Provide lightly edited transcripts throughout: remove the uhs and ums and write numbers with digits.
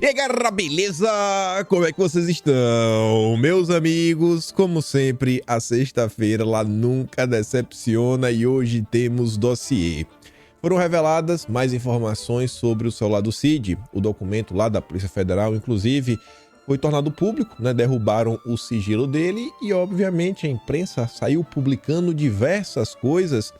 E aí, galera, beleza? Como é que vocês estão? Meus amigos, como sempre, a sexta-feira lá nunca decepciona e hoje temos dossiê. Foram reveladas mais informações sobre o celular do Cid, o documento lá da Polícia Federal, inclusive, foi tornado público, né? Derrubaram o sigilo dele e, obviamente, a imprensa saiu publicando diversas coisas.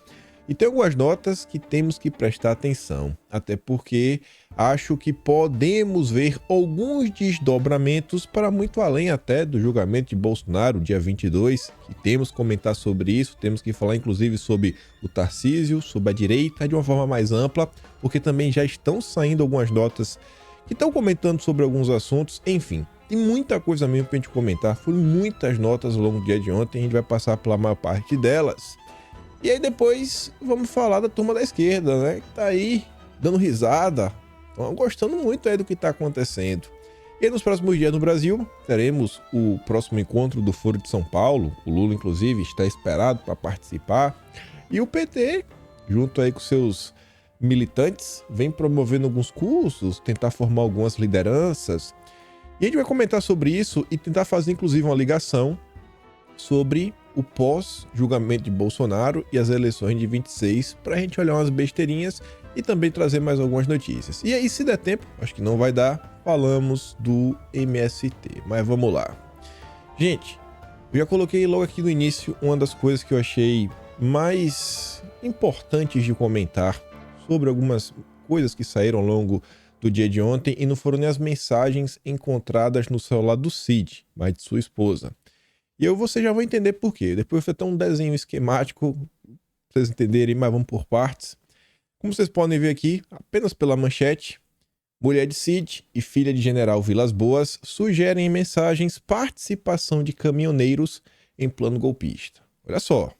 E tem algumas notas que temos que prestar atenção, até porque acho que podemos ver alguns desdobramentos para muito além até do julgamento de Bolsonaro, dia 22, que temos que comentar sobre isso, temos que falar inclusive sobre o Tarcísio, sobre a direita, de uma forma mais ampla, porque também já estão saindo algumas notas que estão comentando sobre alguns assuntos, enfim. Tem muita coisa mesmo para a gente comentar, foram muitas notas ao longo do dia de ontem, a gente vai passar pela maior parte delas. E aí depois vamos falar da turma da esquerda, né? Que tá aí dando risada, estão gostando muito aí do que tá acontecendo. E aí nos próximos dias no Brasil, teremos o próximo encontro do Foro de São Paulo. O Lula, inclusive, está esperado para participar. E o PT, junto aí com seus militantes, vem promovendo alguns cursos, tentar formar algumas lideranças. E a gente vai comentar sobre isso e tentar fazer, inclusive, uma ligação sobre o pós-julgamento de Bolsonaro e as eleições de 26, para a gente olhar umas besteirinhas e também trazer mais algumas notícias. E aí, se der tempo, acho que não vai dar, falamos do MST, mas vamos lá. Gente, eu já coloquei logo aqui no início uma das coisas que eu achei mais importantes de comentar sobre algumas coisas que saíram ao longo do dia de ontem e não foram nem as mensagens encontradas no celular do Cid, mas de sua esposa. E você já vai entender por quê. Depois foi até um desenho esquemático pra vocês entenderem, mas vamos por partes. Como vocês podem ver aqui, apenas pela manchete, mulher de Cid e filha de general Vilas Boas sugerem em mensagens participação de caminhoneiros em plano golpista. Olha só,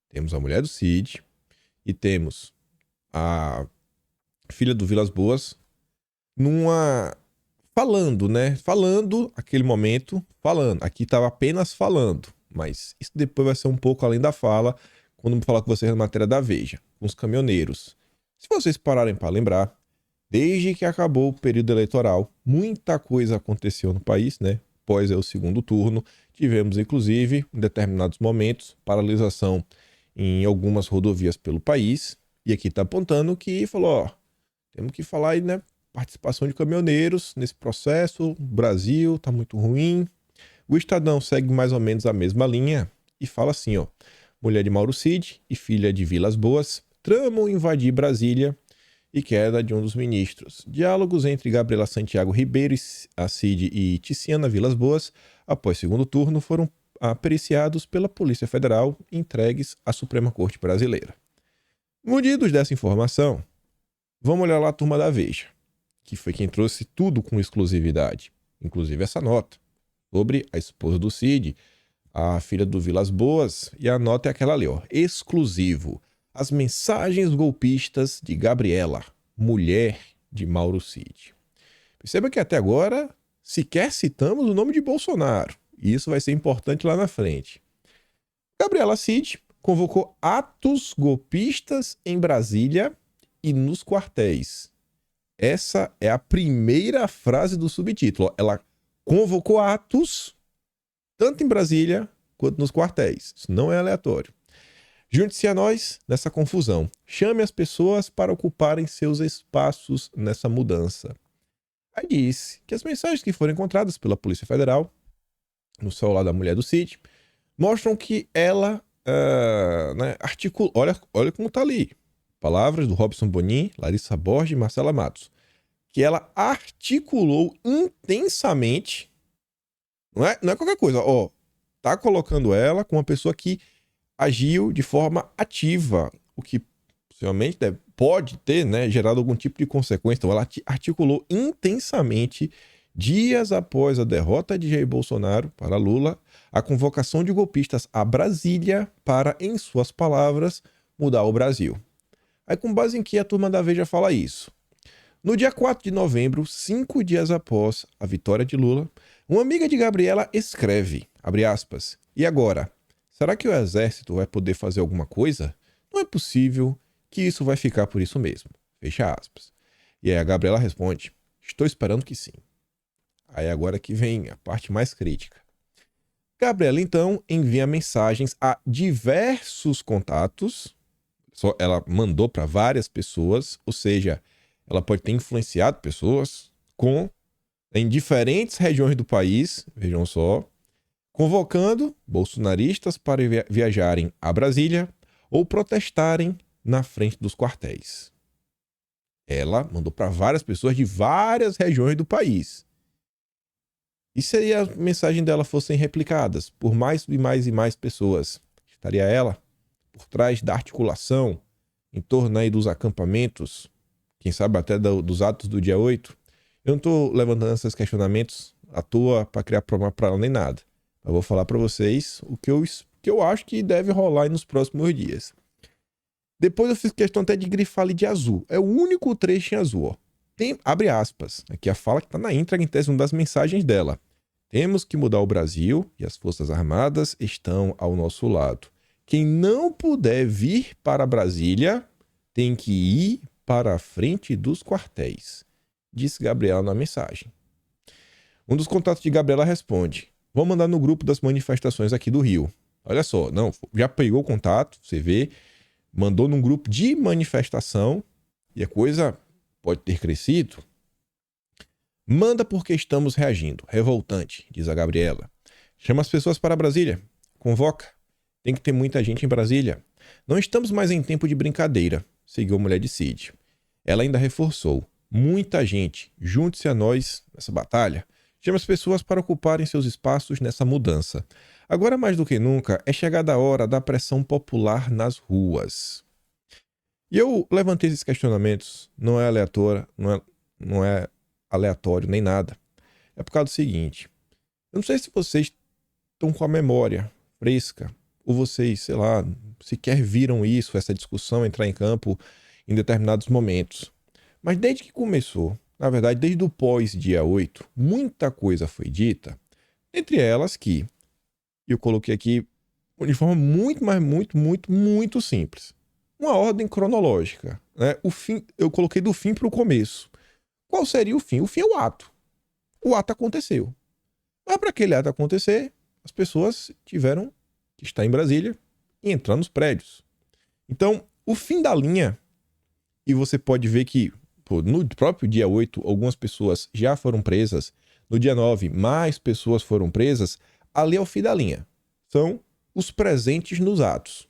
temos a mulher do Cid e temos a filha do Vilas Boas falando, né? Falando, aquele momento, falando. Aqui estava apenas falando, mas isso depois vai ser um pouco além da fala, quando eu falar com vocês na matéria da Veja, com os caminhoneiros. Se vocês pararem para lembrar, desde que acabou o período eleitoral, muita coisa aconteceu no país, né? Após o segundo turno, tivemos, inclusive, em determinados momentos, paralisação em algumas rodovias pelo país, e aqui está apontando que falou, ó, temos que falar aí, né? Participação de caminhoneiros nesse processo, o Brasil tá muito ruim. O Estadão segue mais ou menos a mesma linha e fala assim, ó, mulher de Mauro Cid e filha de Vilas Boas tramam invadir Brasília e queda de um dos ministros. Diálogos entre Gabriela Santiago Ribeiro, a Cid e Tiziana Vilas Boas, após segundo turno, foram periciados pela Polícia Federal e entregues à Suprema Corte Brasileira. Munidos dessa informação, vamos olhar lá a turma da Veja, que foi quem trouxe tudo com exclusividade, inclusive essa nota, sobre a esposa do Cid, a filha do Vilas Boas, e a nota é aquela ali, ó, exclusivo, as mensagens golpistas de Gabriela, mulher de Mauro Cid. Perceba que até agora sequer citamos o nome de Bolsonaro, e isso vai ser importante lá na frente. Gabriela Cid convocou atos golpistas em Brasília e nos quartéis. Essa é a primeira frase do subtítulo. Ela convocou atos, tanto em Brasília quanto nos quartéis. Isso não é aleatório. Junte-se a nós nessa confusão. Chame as pessoas para ocuparem seus espaços nessa mudança. Aí disse que as mensagens que foram encontradas pela Polícia Federal no celular da mulher do Cid mostram que ela articula... Olha como está ali. Palavras do Robson Bonin, Larissa Borges e Marcela Matos, que ela articulou intensamente, não é qualquer coisa, ó, tá colocando ela como uma pessoa que agiu de forma ativa, o que possivelmente pode ter, né, gerado algum tipo de consequência. Então ela articulou intensamente, dias após a derrota de Jair Bolsonaro para Lula, a convocação de golpistas a Brasília para, em suas palavras, mudar o Brasil. Aí, com base em que a turma da Veja fala isso? No dia 4 de novembro, 5 dias após a vitória de Lula, uma amiga de Gabriela escreve, abre aspas, e agora, será que o exército vai poder fazer alguma coisa? Não é possível que isso vai ficar por isso mesmo, fecha aspas. E aí a Gabriela responde, estou esperando que sim. Aí agora que vem a parte mais crítica. Gabriela, então, envia mensagens a diversos contatos. Ela mandou para várias pessoas, ou seja, ela pode ter influenciado pessoas em diferentes regiões do país, vejam só, convocando bolsonaristas para viajarem a Brasília ou protestarem na frente dos quartéis. Ela mandou para várias pessoas de várias regiões do país. E se a mensagem dela fossem replicadas por mais e mais e mais pessoas? Estaria ela por trás da articulação em torno aí dos acampamentos, quem sabe até dos atos do dia 8? Eu não estou levantando esses questionamentos à toa para criar problema para ela nem nada. Eu vou falar para vocês o que eu acho que deve rolar nos próximos dias. Depois eu fiz questão até de grifar ali de azul. É o único trecho em azul. Ó. Abre aspas. Aqui a fala que está na íntegra em tese, uma das mensagens dela. Temos que mudar o Brasil e as Forças Armadas estão ao nosso lado. Quem não puder vir para Brasília tem que ir para a frente dos quartéis, disse Gabriela na mensagem. Um dos contatos de Gabriela responde: vou mandar no grupo das manifestações aqui do Rio. Olha só, não, já pegou o contato, você vê, mandou num grupo de manifestação e a coisa pode ter crescido. Manda porque estamos reagindo. Revoltante, diz a Gabriela. Chama as pessoas para Brasília. Convoca. Tem que ter muita gente em Brasília. Não estamos mais em tempo de brincadeira, seguiu a mulher de Cid. Ela ainda reforçou. Muita gente, junte-se a nós nessa batalha. Chama as pessoas para ocuparem seus espaços nessa mudança. Agora, mais do que nunca, é chegada a hora da pressão popular nas ruas. E eu levantei esses questionamentos, não é aleatório, não é aleatório nem nada. É por causa do seguinte: eu não sei se vocês estão com a memória fresca, ou vocês, sei lá, sequer viram isso, essa discussão entrar em campo em determinados momentos. Mas desde que começou, na verdade, desde o pós-dia 8, muita coisa foi dita, entre elas que eu coloquei aqui de forma muito, mas muito simples. Uma ordem cronológica. Né? O fim, eu coloquei do fim para o começo. Qual seria o fim? O fim é o ato. O ato aconteceu. Mas para aquele ato acontecer, as pessoas tiveram que estar em Brasília e entrar nos prédios. Então, o fim da linha, e você pode ver que no próprio dia 8, algumas pessoas já foram presas. No dia 9, mais pessoas foram presas. Ali é o fim da linha. São os presentes nos atos.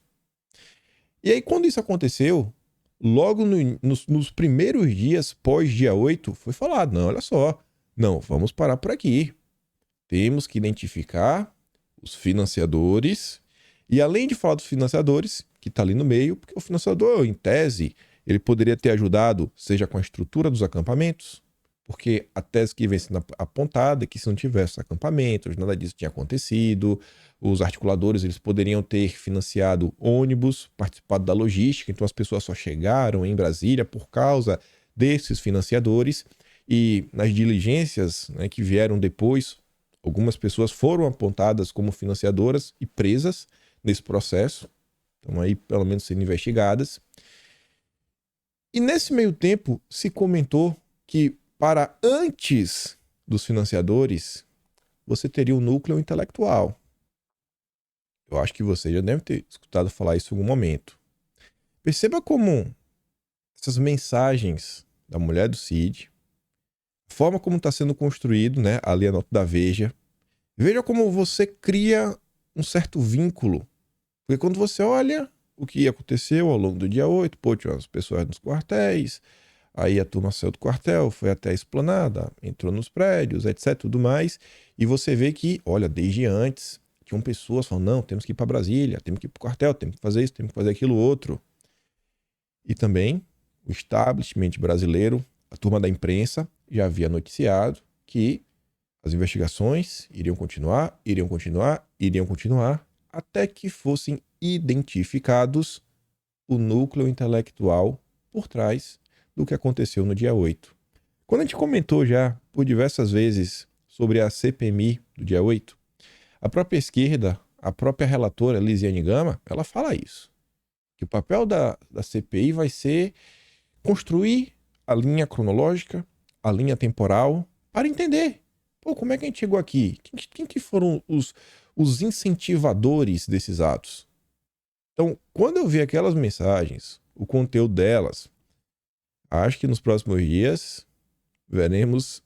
E aí, quando isso aconteceu, logo nos primeiros dias pós-dia 8, foi falado, não, olha só, não, vamos parar por aqui. Temos que identificar os financiadores e, além de falar dos financiadores, que está ali no meio, porque o financiador, em tese, ele poderia ter ajudado, seja com a estrutura dos acampamentos, porque a tese que vem sendo apontada é que se não tivesse acampamentos, nada disso tinha acontecido, os articuladores eles poderiam ter financiado ônibus, participado da logística, então as pessoas só chegaram em Brasília por causa desses financiadores, e nas diligências, né, que vieram depois, algumas pessoas foram apontadas como financiadoras e presas nesse processo, estão aí pelo menos sendo investigadas. E nesse meio tempo se comentou que para antes dos financiadores, você teria o núcleo intelectual. Eu acho que você já deve ter escutado falar isso em algum momento. Perceba como essas mensagens da mulher do Cid, a forma como está sendo construído, né, ali a nota da Veja, veja como você cria um certo vínculo. Porque quando você olha o que aconteceu ao longo do dia 8, tinha as pessoas nos quartéis, aí a turma saiu do quartel, foi até a esplanada, entrou nos prédios, etc, tudo mais, e você vê que, olha, desde antes, tinham pessoas falando, não, temos que ir para Brasília, temos que ir para o quartel, temos que fazer isso, temos que fazer aquilo outro. E também o establishment brasileiro, a turma da imprensa, já havia noticiado que as investigações iriam continuar, até que fossem identificados o núcleo intelectual por trás do que aconteceu no dia 8. Quando a gente comentou já por diversas vezes sobre a CPMI do dia 8, a própria esquerda, a própria relatora Lisiane Gama, ela fala isso. Que o papel da CPI vai ser construir a linha cronológica, a linha temporal, para entender Pô, como é que a gente chegou aqui? Quem que foram os incentivadores desses atos? Então, quando eu vi aquelas mensagens, o conteúdo delas, acho que nos próximos dias veremos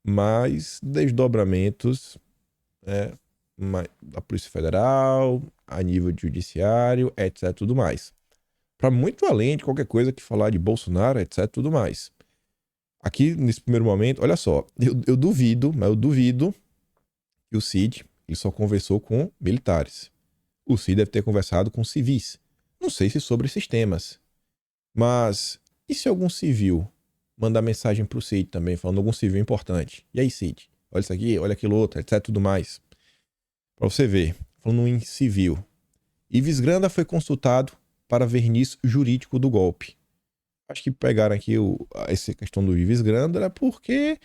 mais desdobramentos, né, da Polícia Federal, a nível de judiciário, etc, tudo mais. Para muito além de qualquer coisa que falar de Bolsonaro, etc, tudo mais. Aqui, nesse primeiro momento, olha só, eu duvido, mas eu duvido que o Cid ele só conversou com militares. O Cid deve ter conversado com civis. Não sei se sobre esses temas. Mas e se algum civil mandar mensagem pro Cid também, falando algum civil importante? E aí, Cid? Olha isso aqui, olha aquilo outro, etc, tudo mais. Pra você ver, falando em civil. Ives Granda foi consultado para verniz jurídico do golpe. Acho que pegaram aqui essa questão do Ives Granda porque,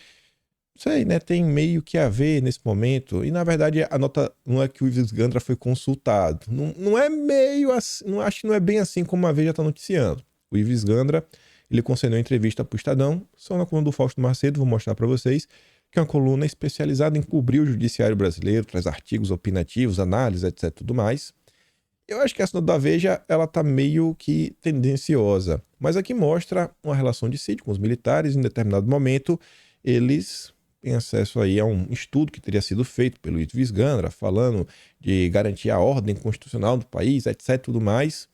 não sei, né, tem meio que a ver nesse momento. E, na verdade, a nota não é que o Ives Granda foi consultado. Não é meio assim, não, acho que não é bem assim como a Veja está noticiando. O Ives Gandra, ele concedeu entrevista para o Estadão, só na coluna do Fausto Macedo, vou mostrar para vocês, que é uma coluna especializada em cobrir o judiciário brasileiro, traz artigos opinativos, análises, etc, tudo mais. Eu acho que essa nota da Veja, ela tá meio que tendenciosa, mas aqui mostra uma relação de Cid com os militares, em determinado momento, eles têm acesso aí a um estudo que teria sido feito pelo Ives Gandra, falando de garantir a ordem constitucional do país, etc, tudo mais.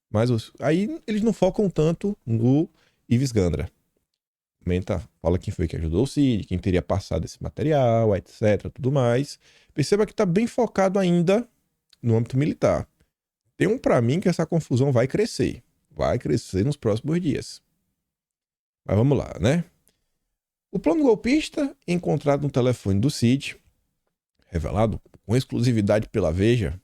Mas aí eles não focam tanto no Ives Gandra. Comenta, fala quem foi que ajudou o Cid, quem teria passado esse material, etc, tudo mais. Perceba que está bem focado ainda no âmbito militar. Tem um para mim que essa confusão vai crescer. Vai crescer nos próximos dias. Mas vamos lá, né? O plano golpista encontrado no telefone do Cid, revelado com exclusividade pela Veja.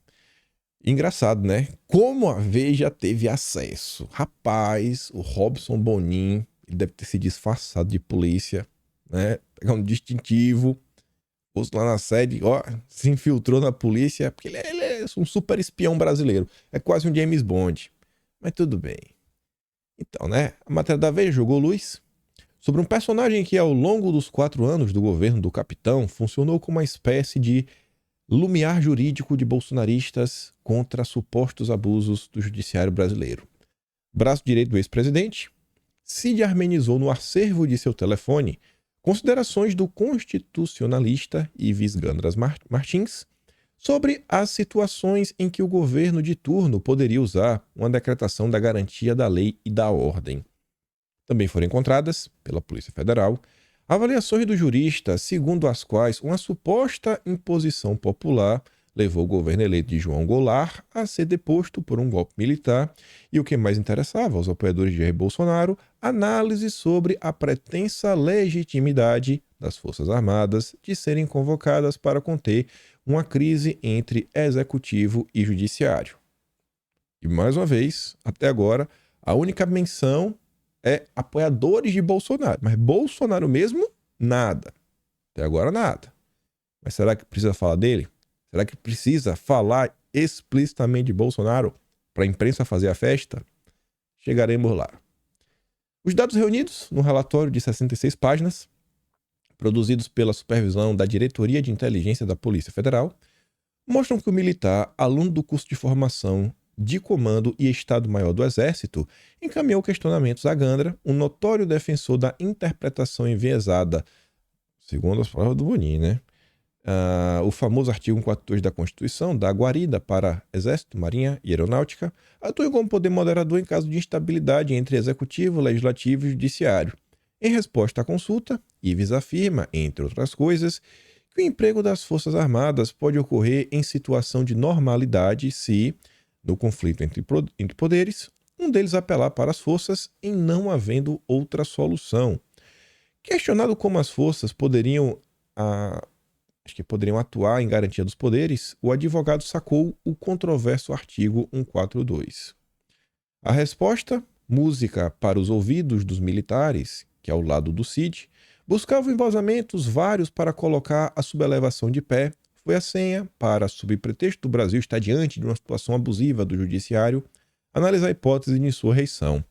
Engraçado, né? Como a Veja teve acesso? Rapaz, o Robson Bonin, ele deve ter se disfarçado de polícia, né? Pegar um distintivo, pôs lá na sede, ó, se infiltrou na polícia, porque ele é um super espião brasileiro. É quase um James Bond. Mas tudo bem. Então, né? A matéria da Veja jogou luz sobre um personagem que, ao longo dos 4 anos do governo do capitão, funcionou como uma espécie de lumiar jurídico de bolsonaristas contra supostos abusos do judiciário brasileiro. Braço direito do ex-presidente, Cid armenizou no acervo de seu telefone considerações do constitucionalista Ives Gandras Martins sobre as situações em que o governo de turno poderia usar uma decretação da garantia da lei e da ordem. Também foram encontradas, pela Polícia Federal, avaliações do jurista segundo as quais uma suposta imposição popular levou o governo eleito de João Goulart a ser deposto por um golpe militar e, o que mais interessava aos apoiadores de Jair Bolsonaro, análise sobre a pretensa legitimidade das Forças Armadas de serem convocadas para conter uma crise entre executivo e judiciário. E, mais uma vez, até agora, a única menção é apoiadores de Bolsonaro. Mas Bolsonaro mesmo, nada. Até agora, nada. Mas será que precisa falar dele? Será que precisa falar explicitamente de Bolsonaro para a imprensa fazer a festa? Chegaremos lá. Os dados reunidos no relatório de 66 páginas, produzidos pela supervisão da Diretoria de Inteligência da Polícia Federal, mostram que o militar, aluno do curso de formação de Comando e Estado-Maior do Exército, encaminhou questionamentos a Gandra, um notório defensor da interpretação enviesada, segundo as palavras do Bonin, né? O famoso artigo 142 da Constituição dá guarida para Exército, Marinha e Aeronáutica, atua como poder moderador em caso de instabilidade entre Executivo, Legislativo e Judiciário. Em resposta à consulta, Ives afirma, entre outras coisas, que o emprego das Forças Armadas pode ocorrer em situação de normalidade se, no conflito entre poderes, um deles apelar para as forças em não havendo outra solução. Questionado como as forças poderiam atuar em garantia dos poderes, o advogado sacou o controverso artigo 142. A resposta, música para os ouvidos dos militares, que ao lado do Cid, buscava embasamentos vários para colocar a subelevação de pé, foi a senha para, sob pretexto do Brasil estar diante de uma situação abusiva do judiciário, analisar a hipótese de sua reição.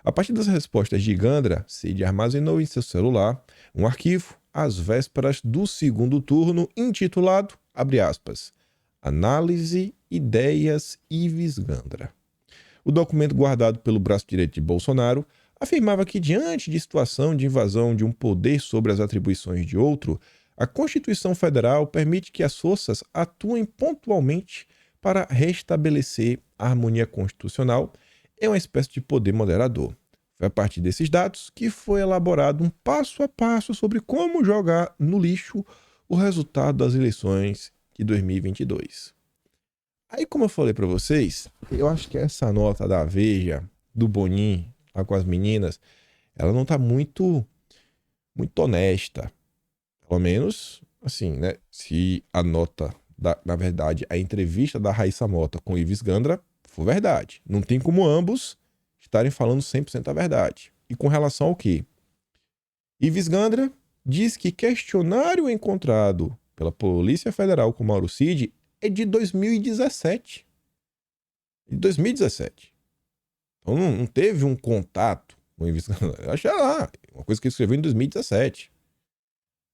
A partir das respostas de Gandra, Cid armazenou em seu celular um arquivo, às vésperas do segundo turno, intitulado, abre aspas, Análise, Ideias Ives Gandra. O documento guardado pelo braço direito de Bolsonaro afirmava que, diante de situação de invasão de um poder sobre as atribuições de outro, a Constituição Federal permite que as forças atuem pontualmente para restabelecer a harmonia constitucional em uma espécie de poder moderador. Foi a partir desses dados que foi elaborado um passo a passo sobre como jogar no lixo o resultado das eleições de 2022. Aí, como eu falei para vocês, eu acho que essa nota da Veja, do Bonin, lá com as meninas, ela não tá muito honesta. Pelo menos, assim, né? Se a nota, na verdade, a entrevista da Raíssa Mota com Ives Gandra for verdade. Não tem como ambos estarem falando 100% a verdade. E com relação ao quê? Ives Gandra diz que questionário encontrado pela Polícia Federal com Mauro Cid é de 2017. De 2017. Então não teve um contato com o Ives Gandra. Acho lá, uma coisa que ele escreveu em 2017.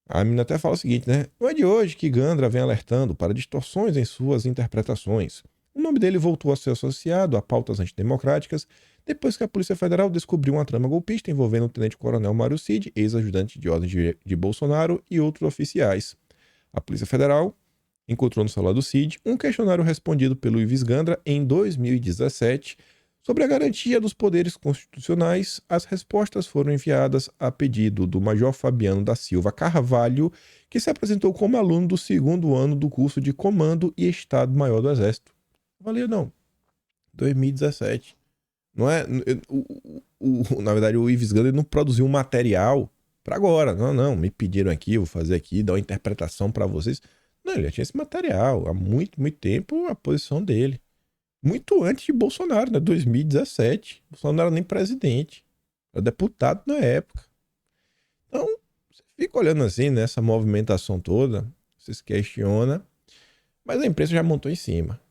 A menina até fala o seguinte, né? Não é de hoje que Gandra vem alertando para distorções em suas interpretações. O nome dele voltou a ser associado a pautas antidemocráticas depois que a Polícia Federal descobriu uma trama golpista envolvendo o tenente-coronel Mário Cid, ex-ajudante de ordem de Bolsonaro e outros oficiais. A Polícia Federal encontrou no celular do Cid um questionário respondido pelo Ives Gandra em 2017 sobre a garantia dos poderes constitucionais. As respostas foram enviadas a pedido do Major Fabiano da Silva Carvalho, que se apresentou como aluno do segundo ano do curso de Comando e Estado-Maior do Exército. Valeu, não. 2017. Não é... na verdade, o Ives Gandra não produziu um material para agora. Não, me pediram aqui, eu vou fazer aqui, dar uma interpretação para vocês. Não, ele já tinha esse material. Há muito tempo a posição dele. Muito antes de Bolsonaro, né? 2017. Bolsonaro não era nem presidente. Era deputado na época. Então, você fica olhando assim, nessa movimentação toda, você se questiona, mas a imprensa já montou em cima.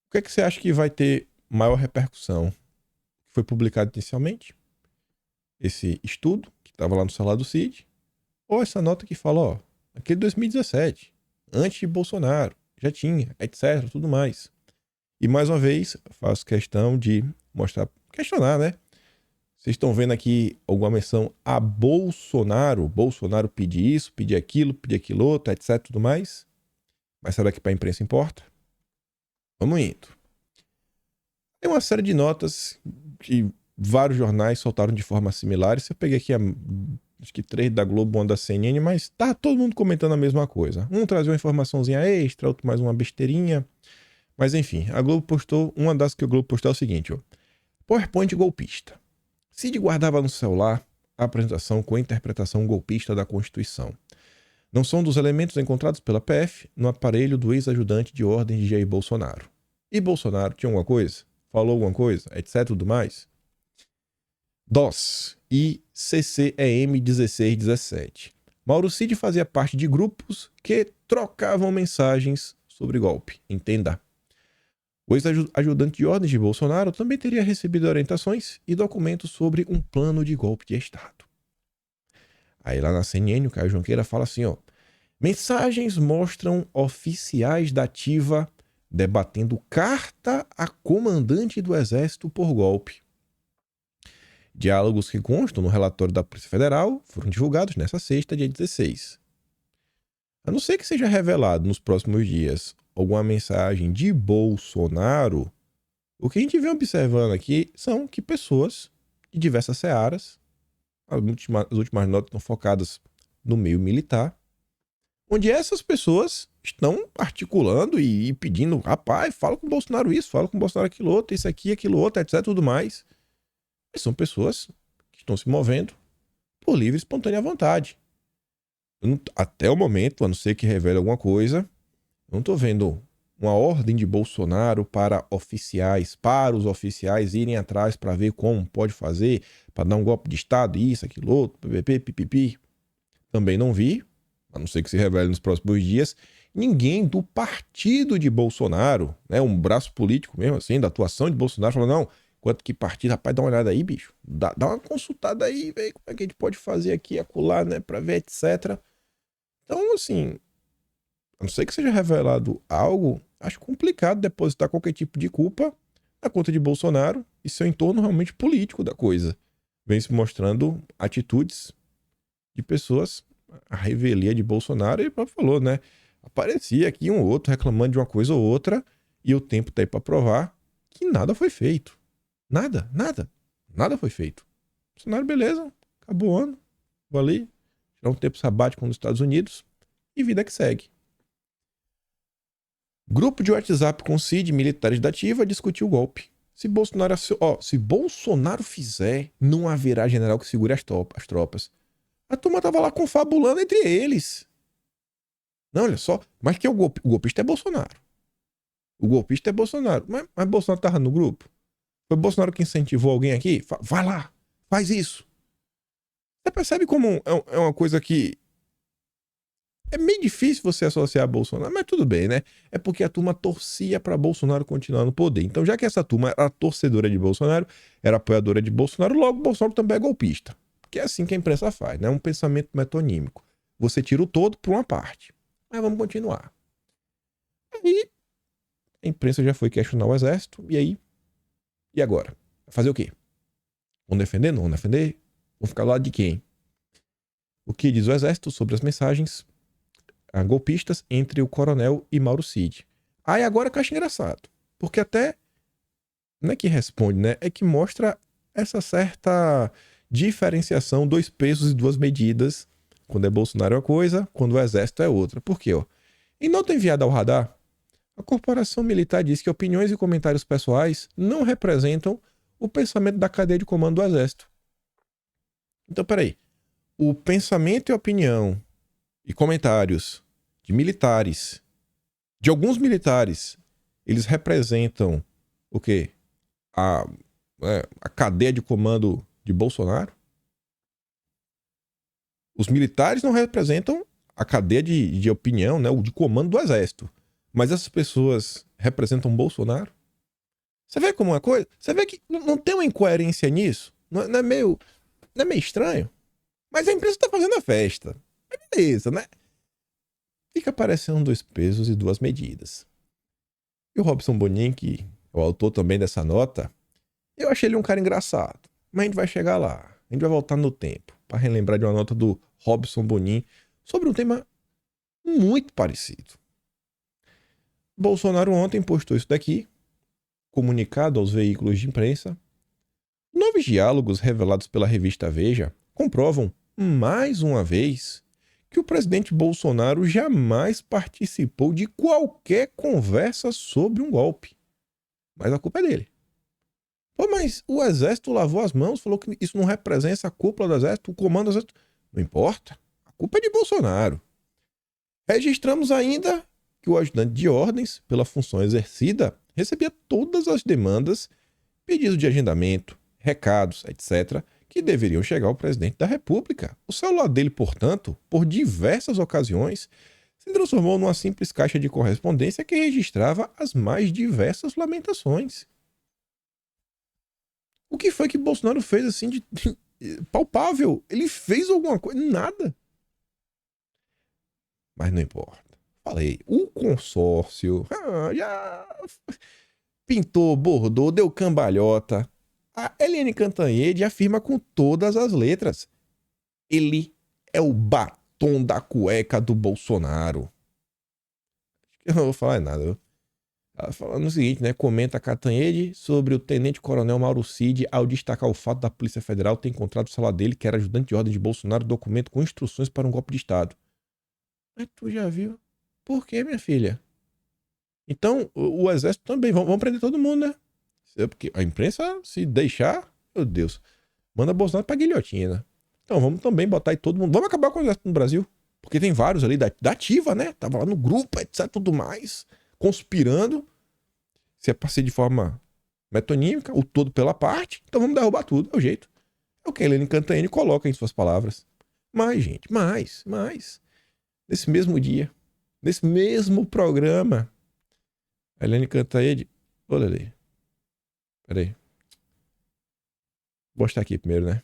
O que é que você acha que vai ter maior repercussão? Foi publicado inicialmente? Esse estudo, que estava lá no celular do Cid? Ou essa nota que fala, ó, aquele 2017, antes de Bolsonaro, já tinha, etc, tudo mais. E mais uma vez, faço questão de questionar, né? Vocês estão vendo aqui alguma menção a Bolsonaro? Bolsonaro pedir isso, pedir aquilo outro, etc, tudo mais? Mas será que para a imprensa importa? Vamos indo. Tem uma série de notas que vários jornais soltaram de forma similar. Eu peguei aqui, acho que 3 da Globo, 1 da CNN, mas tá todo mundo comentando a mesma coisa. Um trazia uma informaçãozinha extra, outro mais uma besteirinha. Mas enfim, a Globo postou, uma das que o Globo postou é o seguinte, ó. PowerPoint golpista. Cid guardava no celular a apresentação com a interpretação golpista da Constituição. Não são dos elementos encontrados pela PF no aparelho do ex-ajudante de ordem de Jair Bolsonaro. E Bolsonaro tinha alguma coisa? Falou alguma coisa? Etc. tudo mais? DOS e CCEM 1617. Mauro Cid fazia parte de grupos que trocavam mensagens sobre golpe. Entenda. O ex-ajudante de ordem de Bolsonaro também teria recebido orientações e documentos sobre um plano de golpe de Estado. Aí lá na CNN o Caio Junqueira fala assim, ó. Mensagens mostram oficiais da ativa debatendo carta a comandante do Exército por golpe. Diálogos que constam no relatório da Polícia Federal foram divulgados nesta sexta, dia 16. A não ser que seja revelado nos próximos dias alguma mensagem de Bolsonaro, o que a gente vem observando aqui são que pessoas de diversas searas, as últimas notas estão focadas no meio militar, onde essas pessoas estão articulando e pedindo, rapaz, fala com o Bolsonaro isso, fala com o Bolsonaro aquilo outro, isso aqui, aquilo outro, etc, tudo mais. Mas são pessoas que estão se movendo por livre e espontânea vontade. Até o momento, a não ser que revele alguma coisa, não estou vendo uma ordem de Bolsonaro para os oficiais irem atrás para ver como pode fazer, para dar um golpe de Estado, isso, aquilo outro, pipipi. Também não vi, a não ser que se revele nos próximos dias, ninguém do partido de Bolsonaro, né, um braço político mesmo assim, da atuação de Bolsonaro, falou, não, quanto que partido. Rapaz, dá uma olhada aí, bicho. Dá uma consultada aí, velho, como é que a gente pode fazer aqui, acolá, né, pra ver, etc. Então, assim, a não ser que seja revelado algo, acho complicado depositar qualquer tipo de culpa na conta de Bolsonaro e seu entorno realmente político da coisa. Vem se mostrando atitudes de pessoas, a revelia de Bolsonaro, e ele falou, né? Aparecia aqui um ou outro reclamando de uma coisa ou outra, e o tempo tá aí pra provar que nada foi feito. Nada foi feito. Bolsonaro, beleza, acabou o ano, vou ali, tirar um tempo sabático nos Estados Unidos, e vida que segue. Grupo de WhatsApp com CID, militares da ativa, discutiu o golpe. Se Bolsonaro fizer, não haverá general que segure as tropas. A turma tava lá confabulando entre eles. Não, olha só. Mas que é o golpista é Bolsonaro. O golpista é Bolsonaro. Mas Bolsonaro tava no grupo. Foi Bolsonaro que incentivou alguém aqui? Vai lá, faz isso. Você percebe como é uma coisa que é meio difícil você associar a Bolsonaro, mas tudo bem, né? É porque a turma torcia para Bolsonaro continuar no poder. Então, já que essa turma era torcedora de Bolsonaro, era apoiadora de Bolsonaro, logo Bolsonaro também é golpista. Que é assim que a imprensa faz, né? Um pensamento metonímico. Você tira o todo por uma parte. Mas vamos continuar. Aí a imprensa já foi questionar o exército, e aí? E agora? Vai fazer o quê? Vão defender? Não vão defender? Vão ficar do lado de quem? O que diz o exército sobre as mensagens golpistas entre o coronel e Mauro Cid? Aí agora que eu acho engraçado. Porque até, não é que responde, né? É que mostra essa certa diferenciação, 2 pesos e 2 medidas. Quando é Bolsonaro é uma coisa, quando o exército é outra. Por quê? Ó? Em nota enviada ao radar, a corporação militar diz que opiniões e comentários pessoais não representam o pensamento da cadeia de comando do exército. Então, peraí. O pensamento e opinião e comentários de militares, de alguns militares, eles representam o quê? A cadeia de comando de Bolsonaro? Os militares não representam a cadeia de opinião, né, o de comando do exército. Mas essas pessoas representam Bolsonaro? Você vê como é uma coisa? Você vê que não tem uma incoerência nisso? Não é meio estranho? Mas a imprensa tá fazendo a festa. É beleza, né? Fica parecendo 2 pesos e 2 medidas. E o Robson Bonin, que é o autor também dessa nota, eu achei ele um cara engraçado. Mas a gente vai chegar lá. A gente vai voltar no tempo para relembrar de uma nota do Robson Bonin sobre um tema muito parecido. Bolsonaro ontem postou isso daqui, comunicado aos veículos de imprensa. Novos diálogos revelados pela revista Veja comprovam, mais uma vez, que o presidente Bolsonaro jamais participou de qualquer conversa sobre um golpe. Mas a culpa é dele. Pô, mas o exército lavou as mãos, falou que isso não representa a cúpula do exército, o comando do exército. Não importa. A culpa é de Bolsonaro. Registramos ainda que o ajudante de ordens, pela função exercida, recebia todas as demandas, pedidos de agendamento, recados, etc., que deveriam chegar ao presidente da República. O celular dele, portanto, por diversas ocasiões, se transformou numa simples caixa de correspondência que registrava as mais diversas lamentações. O que foi que Bolsonaro fez assim de palpável? Ele fez alguma coisa? Nada. Mas não importa. Falei, o consórcio já pintou, bordou, deu cambalhota. A Eliane Cantanhede afirma com todas as letras: ele é o batom da cueca do Bolsonaro. Eu não vou falar nada, viu? Ela falando o seguinte, né? Comenta Cantanhede sobre o tenente-coronel Mauro Cid ao destacar o fato da Polícia Federal ter encontrado o celular dele, que era ajudante de ordem de Bolsonaro, documento com instruções para um golpe de Estado. Mas tu já viu? Por quê, minha filha? Então, o exército também. Vão prender todo mundo, né? Porque a imprensa, se deixar, meu Deus, manda Bolsonaro pra guilhotina. Então, vamos também botar aí todo mundo. Vamos acabar com o exército no Brasil. Porque tem vários ali da ativa, né? Tava lá no grupo, etc, tudo mais. Conspirando. Se é pra ser de forma metonímica, o todo pela parte, então vamos derrubar tudo. É o jeito. É o que a Helene Cantanhede coloca em suas palavras. Mas, gente, mais. Nesse mesmo dia, nesse mesmo programa, a Helene Cantanhede... Olha ali. Peraí. Vou mostrar aqui primeiro, né?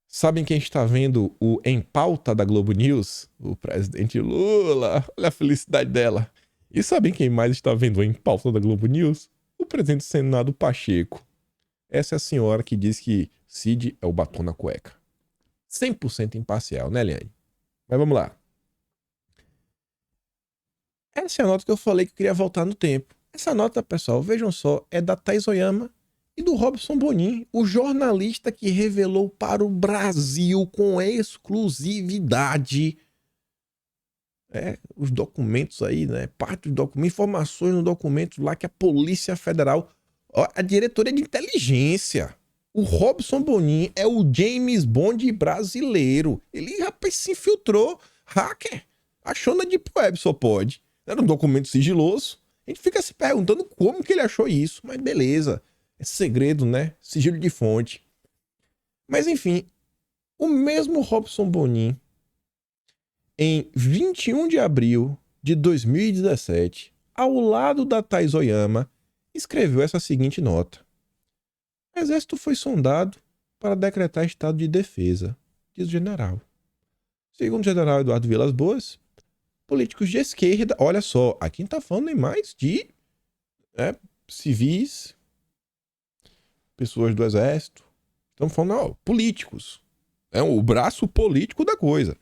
Sabem quem está vendo o Em Pauta da Globo News? O presidente Lula. Olha a felicidade dela. E sabem quem mais está vendo o Em Pauta da Globo News? O presidente do Senado Pacheco. Essa é a senhora que diz que Cid é o batom na cueca. 100% imparcial, né, Eliane? Mas vamos lá. Essa é a nota que eu falei que eu queria voltar no tempo. Essa nota, pessoal, vejam só, é da Thaís Oyama e do Robson Bonin, o jornalista que revelou para o Brasil com exclusividade os documentos aí, né? Parte dos documentos, informações no documento lá que a Polícia Federal, a diretoria de inteligência. O Robson Bonin é o James Bond brasileiro. Ele, rapaz, se infiltrou, hacker. Achou na Deep Web, só pode. Era um documento sigiloso. A gente fica se perguntando como que ele achou isso. Mas beleza. É segredo, né? Sigilo de fonte. Mas enfim, o mesmo Robson Bonin, em 21 de abril de 2017, ao lado da Thaís Oyama, escreveu essa seguinte nota. O exército foi sondado para decretar estado de defesa, diz o general. Segundo o general Eduardo Vilas Boas, políticos de esquerda, olha só, aqui não está falando nem mais de civis, pessoas do exército, estamos falando, políticos. É o braço político da coisa.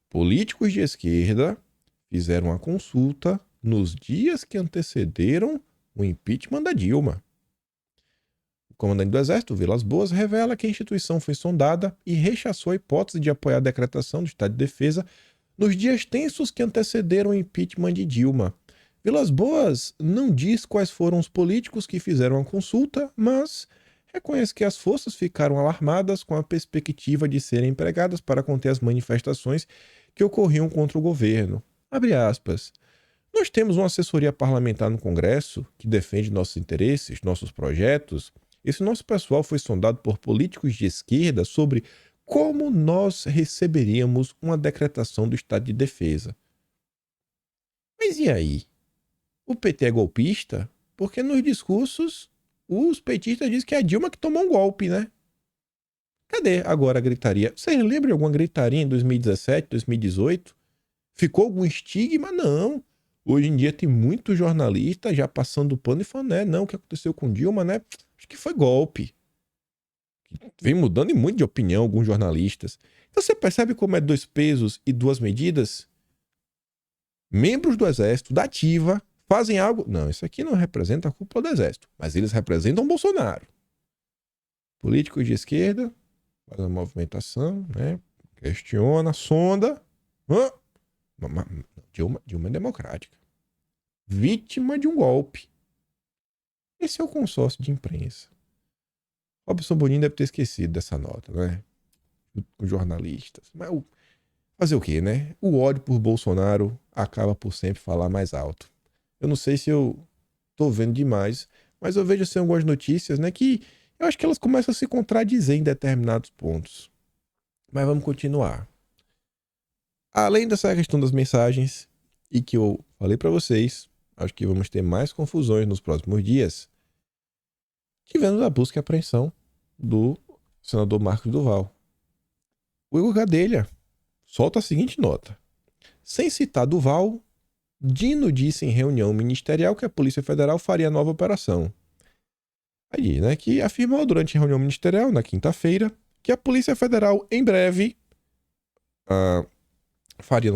Políticos de esquerda fizeram a consulta nos dias que antecederam o impeachment da Dilma. O comandante do Exército, Vilas Boas, revela que a instituição foi sondada e rechaçou a hipótese de apoiar a decretação do estado de defesa nos dias tensos que antecederam o impeachment de Dilma. Vilas Boas não diz quais foram os políticos que fizeram a consulta, mas reconhece que as forças ficaram alarmadas com a perspectiva de serem empregadas para conter as manifestações que ocorriam contra o governo. Abre aspas. Nós temos uma assessoria parlamentar no Congresso que defende nossos interesses, nossos projetos. Esse nosso pessoal foi sondado por políticos de esquerda sobre como nós receberíamos uma decretação do estado de defesa. Mas e aí? O PT é golpista? Porque nos discursos os petistas dizem que é a Dilma que tomou um golpe, né? Cadê agora a gritaria? Vocês lembram de alguma gritaria em 2017, 2018? Ficou algum estigma? Não. Hoje em dia tem muito jornalista já passando o pano e falando, não, o que aconteceu com Dilma, né? Acho que foi golpe. Vem mudando muito de opinião alguns jornalistas. Então você percebe como é dois pesos e duas medidas? Membros do Exército, da ativa, fazem algo... Não, isso aqui não representa a cúpula do Exército, mas eles representam Bolsonaro. Políticos de esquerda, faz a movimentação, né? Questiona, sonda. Dilma é democrática. Vítima de um golpe. Esse é o consórcio de imprensa. Robson Bonin deve ter esquecido dessa nota, né? Com jornalistas. Mas fazer o quê, né? O ódio por Bolsonaro acaba por sempre falar mais alto. Eu não sei se eu tô vendo demais, mas eu vejo assim algumas notícias, né? Que eu acho que elas começam a se contradizer em determinados pontos. Mas vamos continuar. Além dessa questão das mensagens, e que eu falei para vocês, acho que vamos ter mais confusões nos próximos dias. Tivemos a busca e apreensão do senador Marcos Duval. O Igor Gadelha solta a seguinte nota. Sem citar Duval, Dino disse em reunião ministerial que a Polícia Federal faria nova operação. Aí, né, que afirmou durante a reunião ministerial, na quinta-feira, que a Polícia Federal, em breve,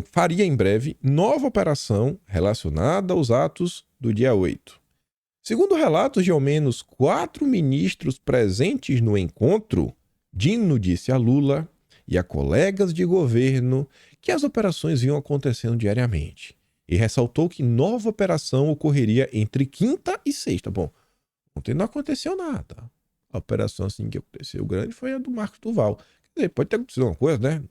faria em breve nova operação relacionada aos atos do dia 8. Segundo relatos de ao menos 4 ministros presentes no encontro, Dino disse a Lula e a colegas de governo que as operações vinham acontecendo diariamente e ressaltou que nova operação ocorreria entre quinta e sexta. Bom, ontem não aconteceu nada. A operação assim que aconteceu grande foi a do Marcos Duval. Quer dizer, pode ter acontecido uma coisa, né?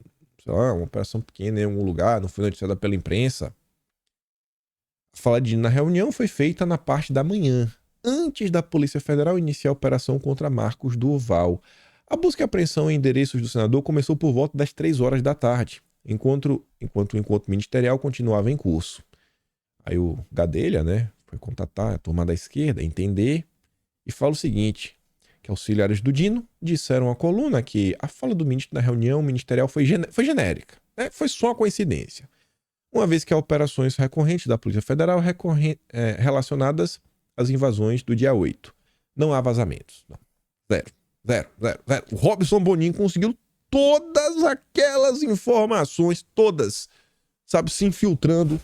Sei lá, uma operação pequena em algum lugar, não foi noticiada pela imprensa. A fala de na reunião foi feita na parte da manhã, antes da Polícia Federal iniciar a operação contra Marcos Duval. A busca e apreensão em endereços do senador começou por volta das 3 horas da tarde, enquanto o encontro ministerial continuava em curso. Aí o Gadelha, né, foi contatar a turma da esquerda, entender, e fala o seguinte, que auxiliares do Dino, disseram à coluna que a fala do ministro na reunião ministerial foi genérica, né? Foi só uma coincidência. Uma vez que há operações recorrentes da Polícia Federal relacionadas às invasões do dia 8. Não há vazamentos. Não. Zero. O Robson Boninho conseguiu todas aquelas informações, todas, sabe, se infiltrando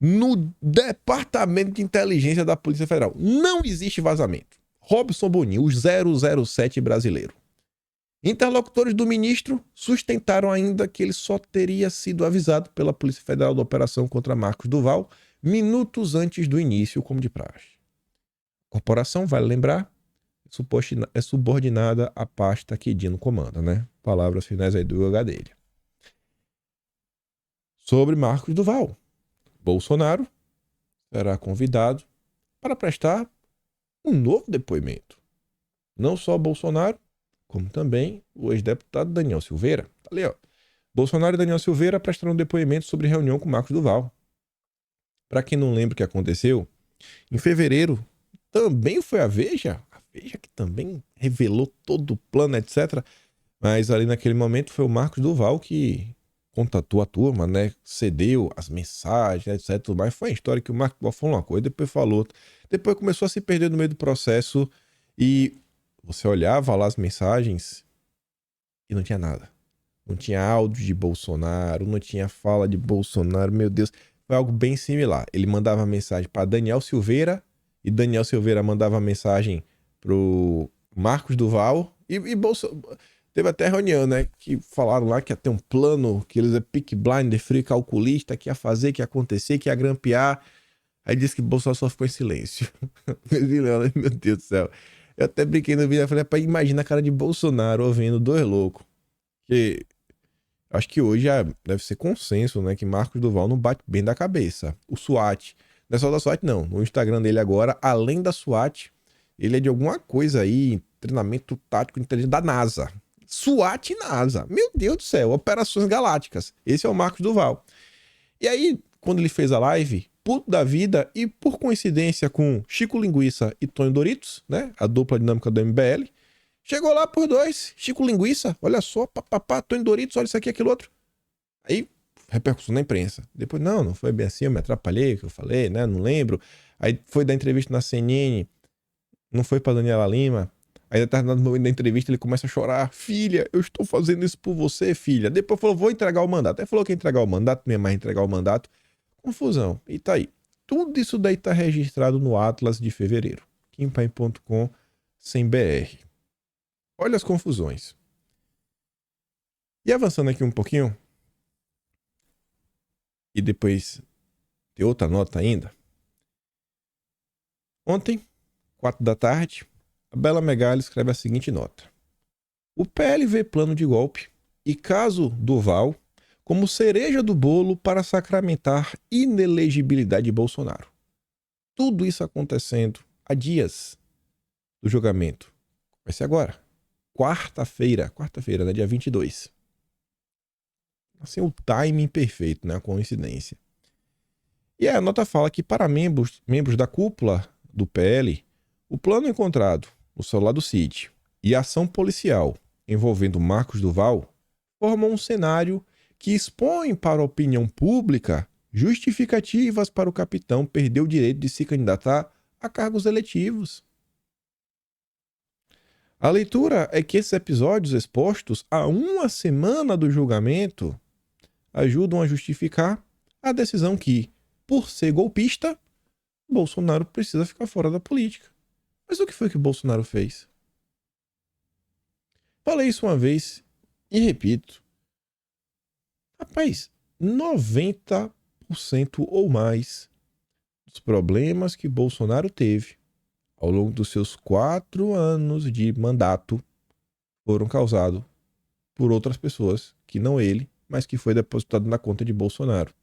no departamento de inteligência da Polícia Federal. Não existe vazamento. Robson Boninho, o 007 brasileiro. Interlocutores do ministro sustentaram ainda que ele só teria sido avisado pela Polícia Federal da operação contra Marcos Duval minutos antes do início, como de praxe. A corporação, vale lembrar, é subordinada à pasta que Dino comanda, né? Palavras finais aí do Gadelha. Sobre Marcos Duval, Bolsonaro será convidado para prestar um novo depoimento. Não só Bolsonaro, como também o ex-deputado Daniel Silveira. Tá ali, ó. Bolsonaro e Daniel Silveira prestaram depoimento sobre reunião com Marcos Duval. Para quem não lembra o que aconteceu, em fevereiro também foi a Veja que também revelou todo o plano, etc. Mas ali naquele momento foi o Marcos Duval que contatou a turma, né? Cedeu as mensagens, etc. Tudo mais. Foi a história que o Marcos Duval falou uma coisa, depois falou outra. Depois começou a se perder no meio do processo e você olhava lá as mensagens e não tinha nada. Não tinha áudio de Bolsonaro, não tinha fala de Bolsonaro, meu Deus. Foi algo bem similar. Ele mandava mensagem para Daniel Silveira e Daniel Silveira mandava mensagem pro Marcos Duval e Bolsonaro. Teve até reunião, né? Que falaram lá que ia ter um plano, que eles é pick blinder, frio calculista, que ia fazer, que ia acontecer, que ia grampear. Aí disse que Bolsonaro só ficou em silêncio. Meu Deus do céu. Eu até brinquei no vídeo, falei, imagina a cara de Bolsonaro ouvindo dois loucos. Que acho que hoje já deve ser consenso, né? Que Marcos Duval não bate bem da cabeça. O SWAT, não é só da SWAT, não. No Instagram dele agora, além da SWAT, ele é de alguma coisa aí, treinamento tático inteligente da NASA. SWAT e NASA. Meu Deus do céu, operações galácticas. Esse é o Marcos Duval. E aí, quando ele fez a live, puto da vida e por coincidência com Chico Linguiça e Tonho Doritos, né? A dupla dinâmica do MBL, chegou lá por dois. Chico Linguiça, olha só, papapá, Tonho Doritos, olha isso aqui, aquilo outro. Aí, repercussão na imprensa. Depois, não foi bem assim, eu me atrapalhei, que eu falei, né? Não lembro. Aí foi dar entrevista na CNN, não foi pra Daniela Lima. Aí, no momento da entrevista, ele começa a chorar. Filha, eu estou fazendo isso por você, filha. Depois falou, vou entregar o mandato. Aí falou que ia entregar o mandato, não ia mais entregar o mandato. Confusão. E tá aí. Tudo isso daí tá registrado no Atlas de fevereiro. Kimpaim.com sem BR. Olha as confusões. E avançando aqui um pouquinho. E depois tem outra nota ainda. Ontem, 4 da tarde, a Bela Megali escreve a seguinte nota. O PL vê plano de golpe e caso Duval como cereja do bolo para sacramentar inelegibilidade de Bolsonaro. Tudo isso acontecendo há dias do julgamento. Vai ser agora. Quarta-feira, né? Dia 22. Assim, o timing perfeito, né? A coincidência. E a nota fala que para membros da cúpula do PL, o plano encontrado no celular do Cid e a ação policial envolvendo Marcos Duval formam um cenário que expõe para a opinião pública justificativas para o capitão perder o direito de se candidatar a cargos eletivos. A leitura é que esses episódios expostos a uma semana do julgamento ajudam a justificar a decisão que, por ser golpista, Bolsonaro precisa ficar fora da política. Mas o que foi que Bolsonaro fez? Falei isso uma vez e repito. Rapaz, 90% ou mais dos problemas que Bolsonaro teve ao longo dos seus 4 anos de mandato foram causados por outras pessoas, que não ele, mas que foi depositado na conta de Bolsonaro.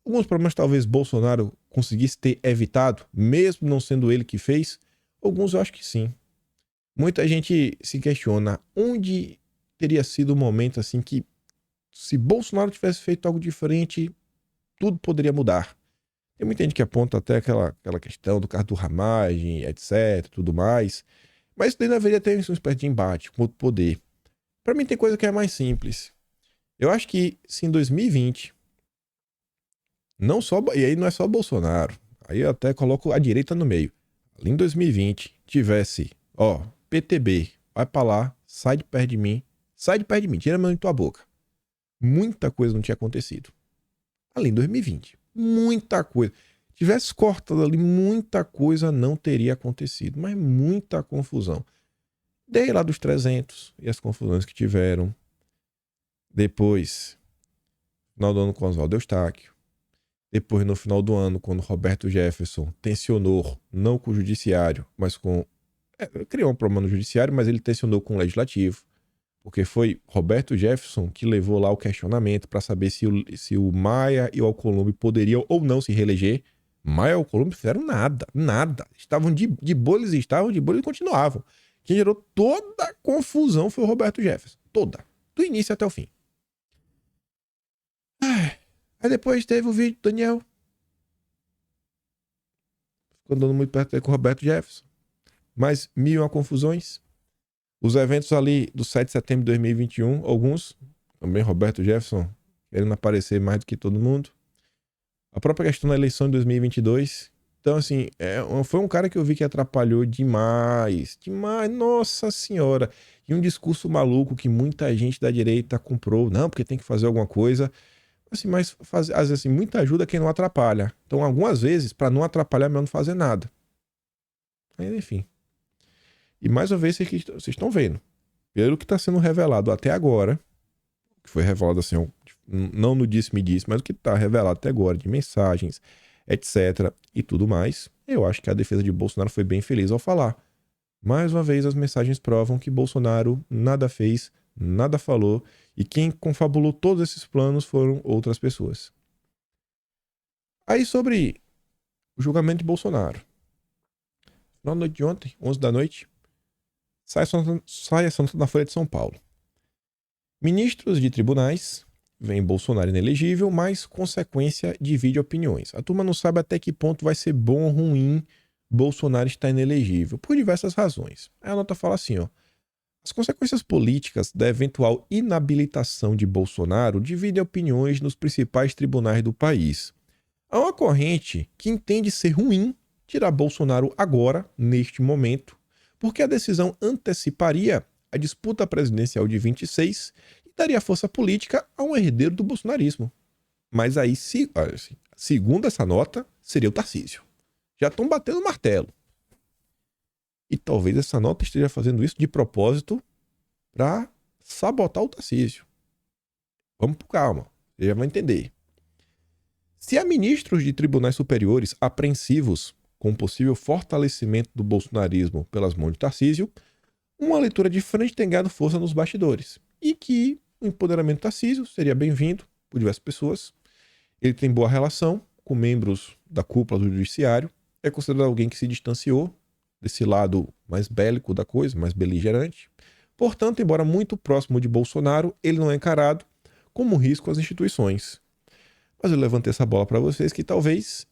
Alguns problemas talvez Bolsonaro conseguisse ter evitado, mesmo não sendo ele que fez. Alguns eu acho que sim. Muita gente se questiona onde teria sido o momento assim que, se Bolsonaro tivesse feito algo diferente, tudo poderia mudar. Tem muita gente que aponta até aquela questão do carro do ramagem, etc, tudo mais. Mas isso daí deveria ter uma espécie de embate com outro poder. Pra mim tem coisa que é mais simples. Eu acho que se em 2020, não só, e aí não é só Bolsonaro, aí eu até coloco a direita no meio. Ali em 2020 tivesse, ó, PTB, vai pra lá, sai de perto de mim, tira a mão de tua boca. Muita coisa não tinha acontecido. Ali em 2020, muita coisa. Tivesse cortado ali, muita coisa não teria acontecido, mas muita confusão. Dei lá dos 300 e as confusões que tiveram. Depois, final do ano com Oswaldo Eustáquio. Depois, no final do ano, quando Roberto Jefferson tensionou, não com o judiciário, mas com... criou um problema no judiciário, mas ele tensionou com o legislativo. Porque foi Roberto Jefferson que levou lá o questionamento para saber se o Maia e o Alcolumbre poderiam ou não se reeleger. Maia e o Alcolumbre fizeram nada. Estavam de boa, eles estavam de boa, eles continuavam. Quem gerou toda a confusão foi o Roberto Jefferson. Toda. Do início até o fim. Aí depois teve o vídeo do Daniel. Ficou andando muito perto com o Roberto Jefferson. Mais 1001 confusões. Os eventos ali do 7 de setembro de 2021, alguns, também Roberto Jefferson querendo aparecer mais do que todo mundo. A própria questão da eleição de 2022. Então, assim, foi um cara que eu vi que atrapalhou demais. Demais, nossa senhora. E um discurso maluco que muita gente da direita comprou. Não, porque tem que fazer alguma coisa. Assim, mas às vezes, assim, muita ajuda quem não atrapalha. Então, algumas vezes, para não atrapalhar, é melhor não fazer nada. Mas, enfim. E mais uma vez, vocês estão vendo. Pelo que está sendo revelado até agora, que foi revelado assim, não no disse-me-disse, mas o que está revelado até agora, de mensagens, etc. e tudo mais, eu acho que a defesa de Bolsonaro foi bem feliz ao falar. Mais uma vez, as mensagens provam que Bolsonaro nada fez, nada falou, e quem confabulou todos esses planos foram outras pessoas. Aí sobre o julgamento de Bolsonaro. Na noite de ontem, 11 da noite, sai a nota na Folha de São Paulo. Ministros de tribunais veem Bolsonaro inelegível, mas consequência divide opiniões. A turma não sabe até que ponto vai ser bom ou ruim Bolsonaro estar inelegível, por diversas razões. Aí a nota fala assim, ó. As consequências políticas da eventual inabilitação de Bolsonaro dividem opiniões nos principais tribunais do país. Há uma corrente que entende ser ruim tirar Bolsonaro agora, neste momento, porque a decisão anteciparia a disputa presidencial de 26 e daria força política a um herdeiro do bolsonarismo. Mas aí, segundo essa nota, seria o Tarcísio. Já estão batendo o martelo. E talvez essa nota esteja fazendo isso de propósito para sabotar o Tarcísio. Vamos com calma, você já vai entender. Se há ministros de tribunais superiores apreensivos com possível fortalecimento do bolsonarismo pelas mãos de Tarcísio, uma leitura diferente tem ganhado força nos bastidores. E que o empoderamento de Tarcísio seria bem-vindo por diversas pessoas. Ele tem boa relação com membros da cúpula do judiciário. É considerado alguém que se distanciou desse lado mais bélico da coisa, mais beligerante. Portanto, embora muito próximo de Bolsonaro, ele não é encarado como um risco às instituições. Mas eu levantei essa bola para vocês que talvez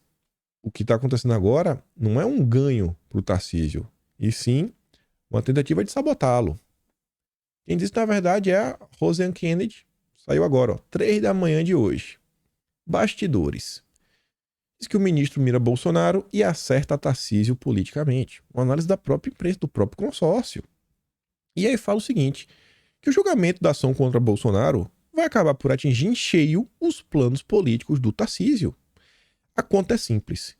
o que está acontecendo agora não é um ganho para o Tarcísio, e sim uma tentativa de sabotá-lo. Quem disse, na verdade, é a Roseanne Kennedy. Saiu agora, ó, 3 da manhã de hoje. Bastidores. Diz que o ministro mira Bolsonaro e acerta Tarcísio politicamente. Uma análise da própria imprensa, do próprio consórcio. E aí fala o seguinte, que o julgamento da ação contra Bolsonaro vai acabar por atingir em cheio os planos políticos do Tarcísio. A conta é simples.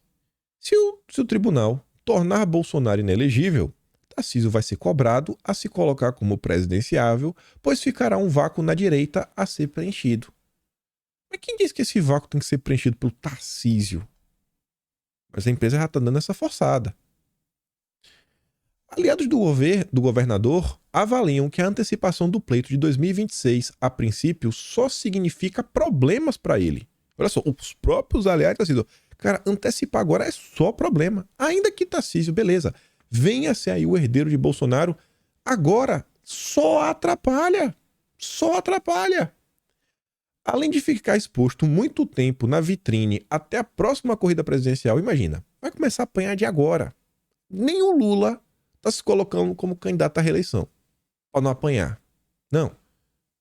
Se o tribunal tornar Bolsonaro inelegível, Tarcísio vai ser cobrado a se colocar como presidenciável, pois ficará um vácuo na direita a ser preenchido. Mas quem diz que esse vácuo tem que ser preenchido pelo Tarcísio? Mas a empresa já está dando essa forçada. Aliados do governador avaliam que a antecipação do pleito de 2026, a princípio, só significa problemas para ele. Olha só, os próprios aliados estão dizendo, cara, antecipar agora é só problema. Ainda que Tarcísio, beleza, venha ser aí o herdeiro de Bolsonaro, agora só atrapalha. Só atrapalha. Além de ficar exposto muito tempo na vitrine até a próxima corrida presidencial, imagina, vai começar a apanhar de agora. Nem o Lula tá se colocando como candidato à reeleição. Pra não apanhar. Não.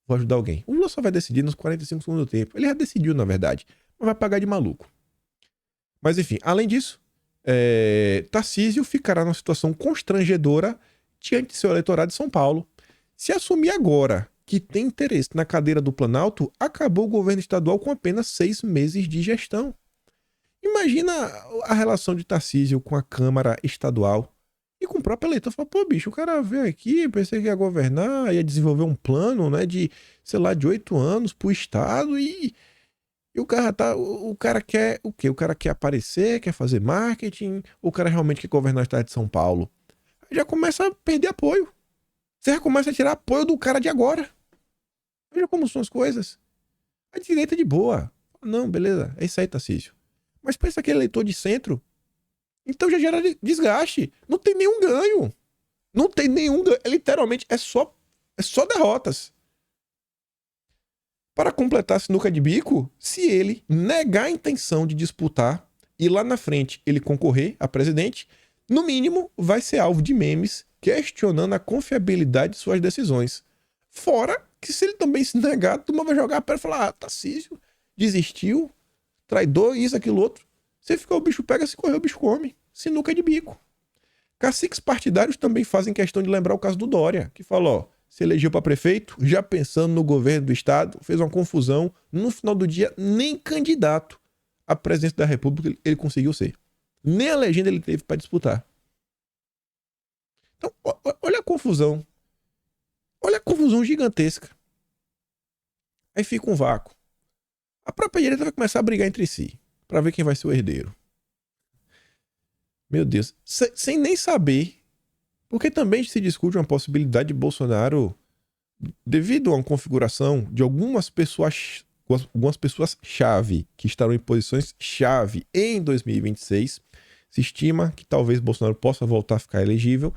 Vou ajudar alguém. O Lula só vai decidir nos 45 segundos do tempo. Ele já decidiu, na verdade. Mas vai pagar de maluco. Mas enfim, além disso, Tarcísio ficará numa situação constrangedora diante de seu eleitorado de São Paulo. Se assumir agora que tem interesse na cadeira do Planalto, acabou o governo estadual com apenas 6 meses de gestão. Imagina a relação de Tarcísio com a Câmara Estadual e com o próprio eleitor. Fala, pô, bicho, o cara veio aqui, pensei que ia governar, ia desenvolver um plano, né, de, sei lá, de 8 anos pro Estado e o cara o cara quer o quê? O cara quer aparecer, quer fazer marketing, o cara realmente quer governar o Estado de São Paulo. Aí já começa a perder apoio. Você já começa a tirar apoio do cara de agora. Veja como são as coisas. A direita é de boa. Não, beleza, é isso aí, Tarcísio. Mas pensa aquele eleitor de centro. Então já gera desgaste. Não tem nenhum ganho. Não tem nenhum ganho. Literalmente, é só derrotas. Para completar a sinuca de bico, se ele negar a intenção de disputar e lá na frente ele concorrer a presidente, no mínimo vai ser alvo de memes questionando a confiabilidade de suas decisões. Fora que se ele também se negar, a turma vai jogar a pedra e falar, Tarcísio desistiu, traidor, isso, aquilo, outro. Se ficar o bicho pega, se correr o bicho come. Sinuca de bico. Caciques partidários também fazem questão de lembrar o caso do Dória, que falou, se elegeu para prefeito, já pensando no governo do estado, fez uma confusão, no final do dia nem candidato à presidência da República ele conseguiu ser. Nem a legenda ele teve para disputar. Então, olha a confusão. Olha a confusão gigantesca. Aí fica um vácuo. A própria direita vai começar a brigar entre si, para ver quem vai ser o herdeiro. Meu Deus, sem nem saber, porque também se discute uma possibilidade de Bolsonaro, devido a uma configuração de algumas pessoas-chave que estarão em posições-chave em 2026, se estima que talvez Bolsonaro possa voltar a ficar elegível,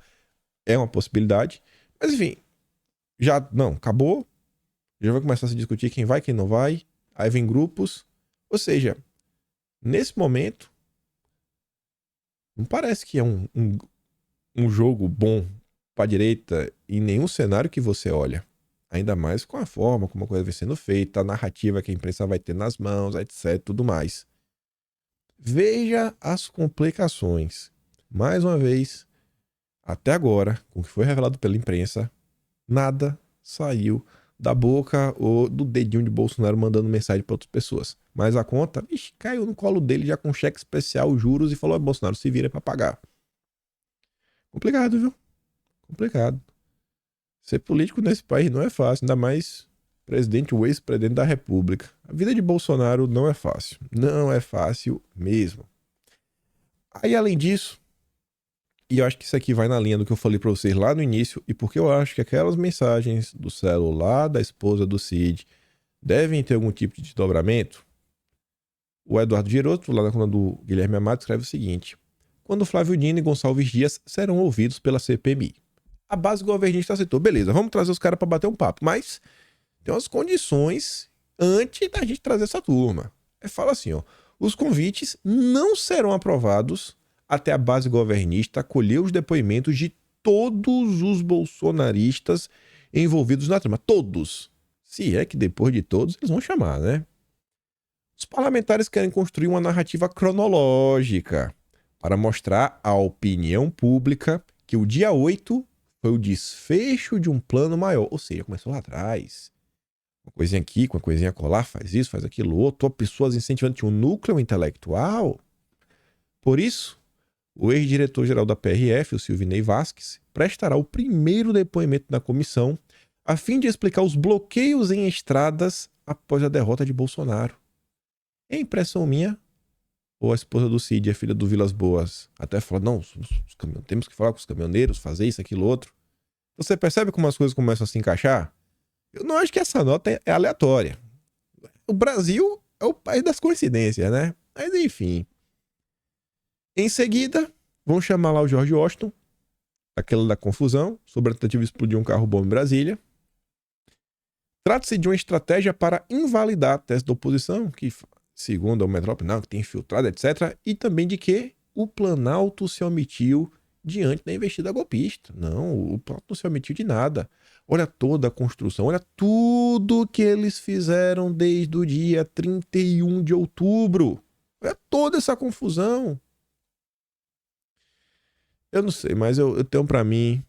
é uma possibilidade, mas enfim, já não, acabou, já vai começar a se discutir quem vai, quem não vai, aí vem grupos, ou seja, nesse momento, não parece que é um jogo bom para a direita em nenhum cenário que você olha. Ainda mais com a forma como a coisa vem sendo feita, a narrativa que a imprensa vai ter nas mãos, etc, tudo mais. Veja as complicações. Mais uma vez, até agora, com o que foi revelado pela imprensa, nada saiu da boca ou do dedinho de Bolsonaro mandando mensagem para outras pessoas. Mas a conta, caiu no colo dele já com cheque especial, juros, e falou, Bolsonaro, se vira para pagar. Complicado, viu? Complicado. Ser político nesse país não é fácil, ainda mais presidente ou ex-presidente da República. A vida de Bolsonaro não é fácil. Não é fácil mesmo. Aí, além disso, e eu acho que isso aqui vai na linha do que eu falei pra vocês lá no início, e porque eu acho que aquelas mensagens do celular da esposa do Cid devem ter algum tipo de desdobramento, o Eduardo Giroto, lá na coluna do Guilherme Amado, escreve o seguinte: quando Flávio Dino e Gonçalves Dias serão ouvidos pela CPMI. A base governista aceitou, beleza, vamos trazer os caras para bater um papo, mas tem umas condições antes da gente trazer essa turma. Fala assim, ó, os convites não serão aprovados até a base governista acolher os depoimentos de todos os bolsonaristas envolvidos na trama. Todos. Se é que depois de todos eles vão chamar, né? Os parlamentares querem construir uma narrativa cronológica para mostrar à opinião pública que o dia 8 foi o desfecho de um plano maior. Ou seja, começou lá atrás. Uma coisinha aqui, com uma coisinha colar, faz isso, faz aquilo outro. Pessoas incentivando, tinha um núcleo intelectual. Por isso, o ex-diretor-geral da PRF, o Silvinei Vasquez, prestará o primeiro depoimento na comissão a fim de explicar os bloqueios em estradas após a derrota de Bolsonaro. É impressão minha, ou a esposa do Cid, a filha do Vilas Boas, até fala, não, temos que falar com os caminhoneiros, fazer isso, aquilo, outro. Você percebe como as coisas começam a se encaixar? Eu não acho que essa nota é aleatória. O Brasil é o país das coincidências, né? Mas enfim. Em seguida, vão chamar lá o George Washington, aquela da confusão, sobre a tentativa de explodir um carro-bomba em Brasília. Trata-se de uma estratégia para invalidar a tese da oposição, que, segundo a Metrópole, não, que tem infiltrado, etc. E também de que o Planalto se omitiu diante da investida golpista. Não, o Planalto não se omitiu de nada. Olha toda a construção, olha tudo que eles fizeram desde o dia 31 de outubro. Olha toda essa confusão. Eu não sei, mas eu tenho pra mim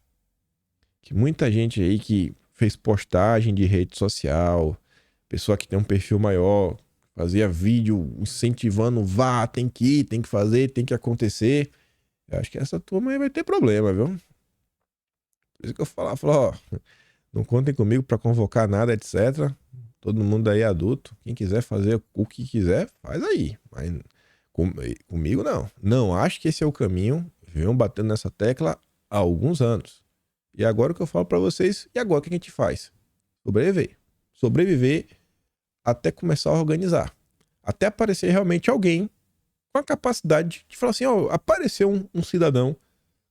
que muita gente aí que fez postagem de rede social, pessoa que tem um perfil maior, fazia vídeo incentivando, vá, tem que ir, tem que fazer, tem que acontecer. Eu acho que essa turma aí vai ter problema, viu? Por isso que eu falo, ó, não contem comigo pra convocar nada, etc. Todo mundo aí é adulto. Quem quiser fazer o que quiser, faz aí. Mas comigo não. Não acho que esse é o caminho. Venham batendo nessa tecla há alguns anos. E agora o que eu falo pra vocês, e agora o que a gente faz? Sobreviver. Sobreviver até começar a organizar. Até aparecer realmente alguém com a capacidade de falar assim, ó, apareceu um cidadão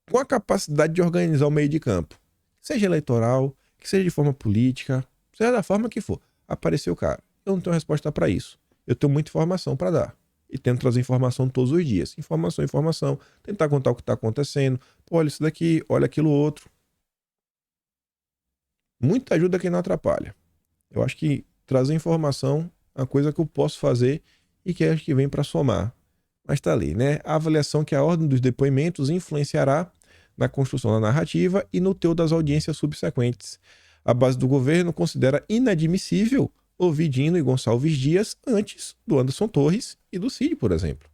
com a capacidade de organizar o meio de campo. Seja eleitoral, que seja de forma política, seja da forma que for. Apareceu o cara. Eu não tenho resposta para isso. Eu tenho muita informação para dar. E tento trazer informação todos os dias. Informação. Tentar contar o que está acontecendo. Pô, olha isso daqui, olha aquilo outro. Muita ajuda quem não atrapalha. Eu acho que trazer informação é uma coisa que eu posso fazer e que acho que vem para somar. Mas tá ali, né? A avaliação que a ordem dos depoimentos influenciará na construção da narrativa e no teor das audiências subsequentes. A base do governo considera inadmissível ouvir Dino e Gonçalves Dias antes do Anderson Torres e do Cid, por exemplo.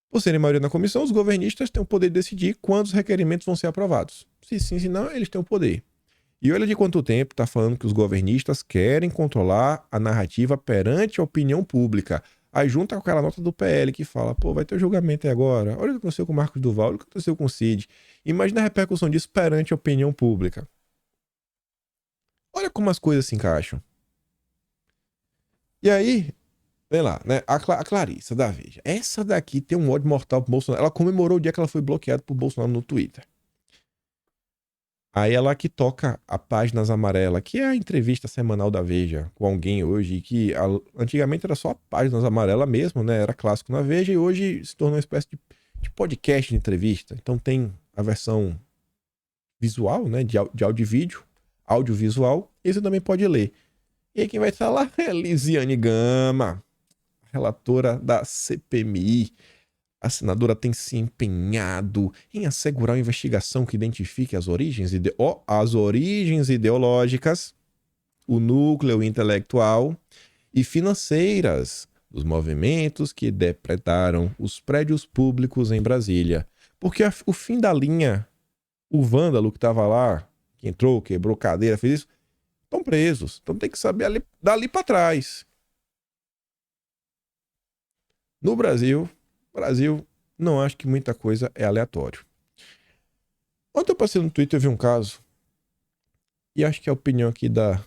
Por serem maioria na comissão, os governistas têm o poder de decidir quando os requerimentos vão ser aprovados. Se sim, se não, eles têm o poder. E olha de quanto tempo está falando que os governistas querem controlar a narrativa perante a opinião pública. Aí junta com aquela nota do PL que fala, pô, vai ter o julgamento aí agora. Olha o que aconteceu com o Marcos Duval, olha o que aconteceu com o Cid. Imagina a repercussão disso perante a opinião pública. Olha como as coisas se encaixam. E aí, vem lá, né? A Clarissa da Veja. Essa daqui tem um ódio mortal pro Bolsonaro. Ela comemorou o dia que ela foi bloqueada por Bolsonaro no Twitter. Aí ela que toca a Páginas Amarela, que é a entrevista semanal da Veja com alguém hoje, que antigamente era só a Páginas Amarela mesmo, né? Era clássico na Veja e hoje se tornou uma espécie de podcast de entrevista. Então tem a versão visual, né? De áudio e vídeo, audiovisual, e você também pode ler. E aí quem vai estar lá é Lisiane Gama, relatora da CPMI. A senadora tem se empenhado em assegurar uma investigação que identifique as origens ideológicas, o núcleo intelectual e financeiras dos movimentos que depredaram os prédios públicos em Brasília. Porque o fim da linha, o vândalo que estava lá, que entrou, quebrou cadeira, fez isso, estão presos. Então tem que saber dali para trás. No Brasil, não acho que muita coisa é aleatório. Ontem eu passei no Twitter e vi um caso, e acho que a opinião aqui da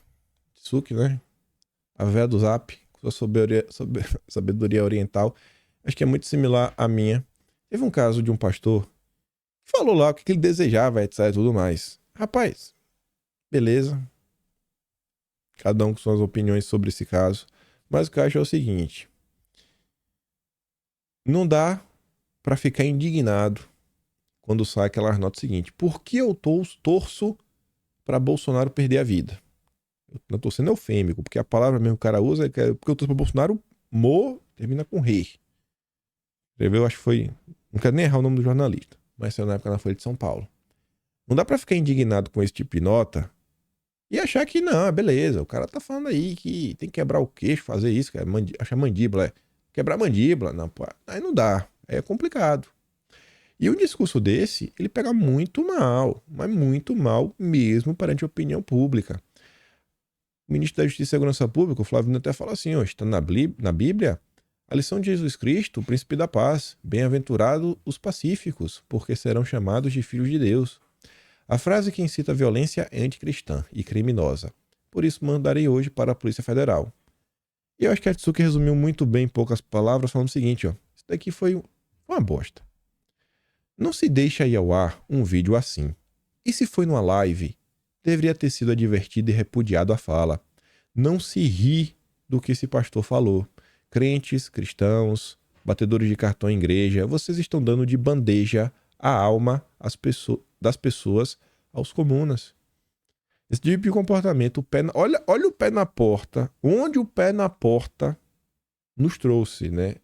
Tsuki, né? A véia do Zap, com sua sabedoria oriental, acho que é muito similar à minha. Teve um caso de um pastor que falou lá o que ele desejava, etc e tudo mais. Rapaz, beleza. Cada um com suas opiniões sobre esse caso. Mas o que eu acho é o seguinte. Não dá pra ficar indignado quando sai aquela nota seguinte. Por que eu torço pra Bolsonaro perder a vida? Eu não tô sendo eufêmico, porque a palavra mesmo que o cara usa é porque eu torço pra Bolsonaro termina com rei. Escreveu, acho que foi... Não quero nem errar o nome do jornalista, mas saiu na época na Folha de São Paulo. Não dá pra ficar indignado com esse tipo de nota e achar que não, beleza, o cara tá falando aí que tem que quebrar o queixo, fazer isso, achar mandíbula, quebrar mandíbula, não, pô, aí não dá, aí é complicado. E um discurso desse, ele pega muito mal, mas muito mal mesmo perante a opinião pública. O ministro da Justiça e Segurança Pública, o Flávio Dino, até fala assim, ó, está na Bíblia, a lição de Jesus Cristo, o príncipe da paz, bem-aventurados os pacíficos, porque serão chamados de filhos de Deus. A frase que incita a violência é anticristã e criminosa. Por isso mandarei hoje para a Polícia Federal. E eu acho que a Tsuki resumiu muito bem em poucas palavras, falando o seguinte, ó, isso daqui foi uma bosta. Não se deixa ir ao ar um vídeo assim. E se foi numa live, deveria ter sido advertido e repudiado a fala. Não se ri do que esse pastor falou. Crentes, cristãos, batedores de cartão em igreja, vocês estão dando de bandeja a alma das pessoas aos comunas. Esse tipo de comportamento, olha o pé na porta, onde o pé na porta nos trouxe, né?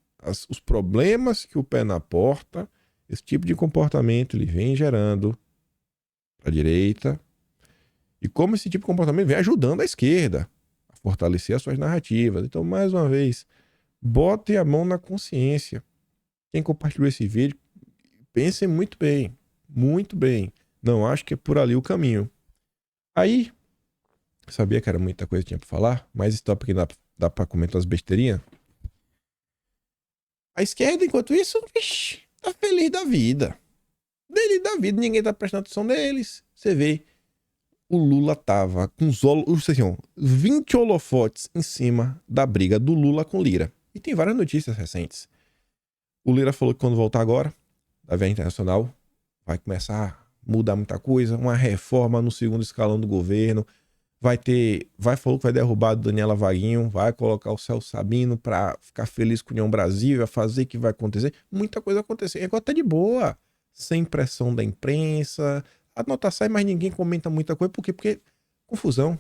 Os problemas que o pé na porta, esse tipo de comportamento, ele vem gerando para a direita, e como esse tipo de comportamento vem ajudando a esquerda a fortalecer as suas narrativas. Então, mais uma vez, botem a mão na consciência. Quem compartilhou esse vídeo, pensem muito bem, muito bem. Não acho que é por ali o caminho. Aí, sabia que era muita coisa que tinha pra falar, mas esse tópico aqui dá pra comentar umas besteirinhas. A esquerda, enquanto isso, tá feliz da vida. Feliz da vida, ninguém tá prestando atenção neles. Você vê, o Lula tava com os 20 holofotes em cima da briga do Lula com Lira. E tem várias notícias recentes. O Lira falou que quando voltar agora, da viagem internacional, vai começar a mudar muita coisa, uma reforma no segundo escalão do governo, falou que vai derrubar a Daniela Vaguinho, vai colocar o Celso Sabino pra ficar feliz com a União Brasil, vai fazer o que vai acontecer, muita coisa acontecer, agora tá de boa, sem pressão da imprensa, a nota sai, mas ninguém comenta muita coisa, por quê? Porque confusão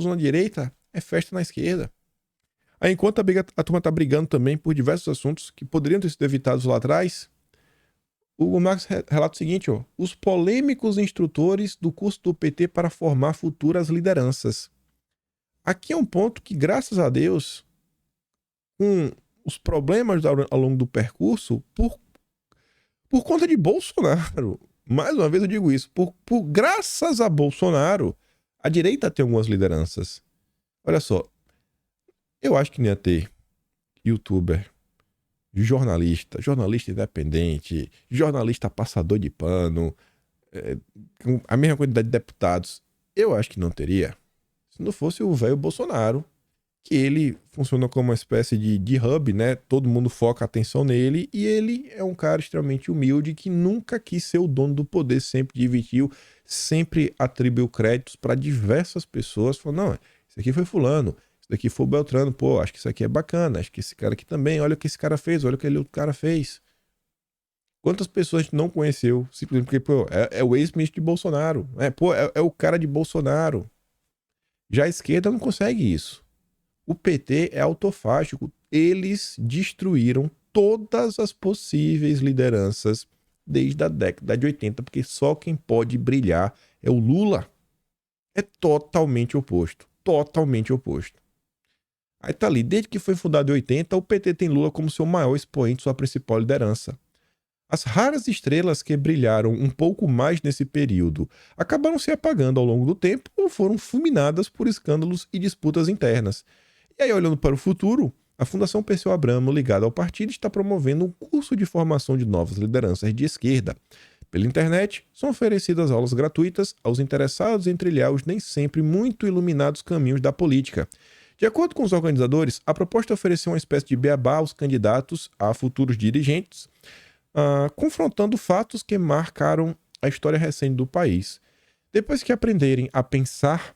na direita é festa na esquerda. Aí enquanto a turma tá brigando também por diversos assuntos que poderiam ter sido evitados lá atrás, o Marx relata o seguinte, ó, os polêmicos instrutores do curso do PT para formar futuras lideranças. Aqui é um ponto que, graças a Deus, com os problemas ao longo do percurso, por conta de Bolsonaro, mais uma vez eu digo isso, graças a Bolsonaro, a direita tem algumas lideranças. Olha só, eu acho que não ia ter youtuber, jornalista independente, jornalista passador de pano, a mesma quantidade de deputados, eu acho que não teria, se não fosse o velho Bolsonaro, que ele funciona como uma espécie de hub, né? Todo mundo foca a atenção nele e ele é um cara extremamente humilde que nunca quis ser o dono do poder, sempre dividiu, sempre atribuiu créditos para diversas pessoas, falou, não, isso aqui foi fulano, isso daqui foi o Beltrano, pô, acho que isso aqui é bacana, acho que esse cara aqui também, olha o que esse cara fez, olha o que aquele outro cara fez. Quantas pessoas a gente não conheceu, simplesmente porque, pô, é o ex-ministro de Bolsonaro, é o cara de Bolsonaro. Já a esquerda não consegue isso. O PT é autofágico. Eles destruíram todas as possíveis lideranças desde a década de 80, porque só quem pode brilhar é o Lula. É totalmente oposto. Totalmente oposto. Aí tá ali, desde que foi fundado em 80, o PT tem Lula como seu maior expoente, sua principal liderança. As raras estrelas que brilharam um pouco mais nesse período acabaram se apagando ao longo do tempo ou foram fulminadas por escândalos e disputas internas. E aí, olhando para o futuro, a Fundação Perseu Abramo, ligada ao partido, está promovendo um curso de formação de novas lideranças de esquerda. Pela internet, são oferecidas aulas gratuitas aos interessados em trilhar os nem sempre muito iluminados caminhos da política. De acordo com os organizadores, a proposta é oferecer uma espécie de beabá aos candidatos a futuros dirigentes, confrontando fatos que marcaram a história recente do país. Depois que aprenderem a pensar,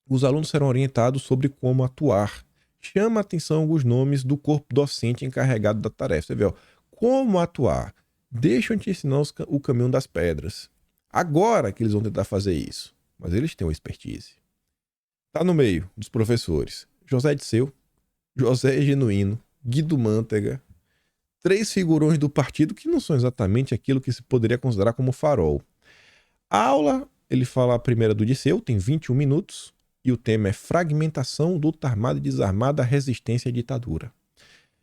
os alunos serão orientados sobre como atuar. Chama a atenção alguns nomes do corpo docente encarregado da tarefa. Você vê, ó, como atuar. Deixa eu te ensinar o caminho das pedras. Agora que eles vão tentar fazer isso. Mas eles têm uma expertise. Tá no meio dos professores. José Disseu, José Genuíno, Guido Mantega. 3 figurões do partido que não são exatamente aquilo que se poderia considerar como farol. A aula, ele fala a primeira do Disseu, tem 21 minutos. E o tema é Fragmentação, Luta Armada e Desarmada, Resistência à Ditadura.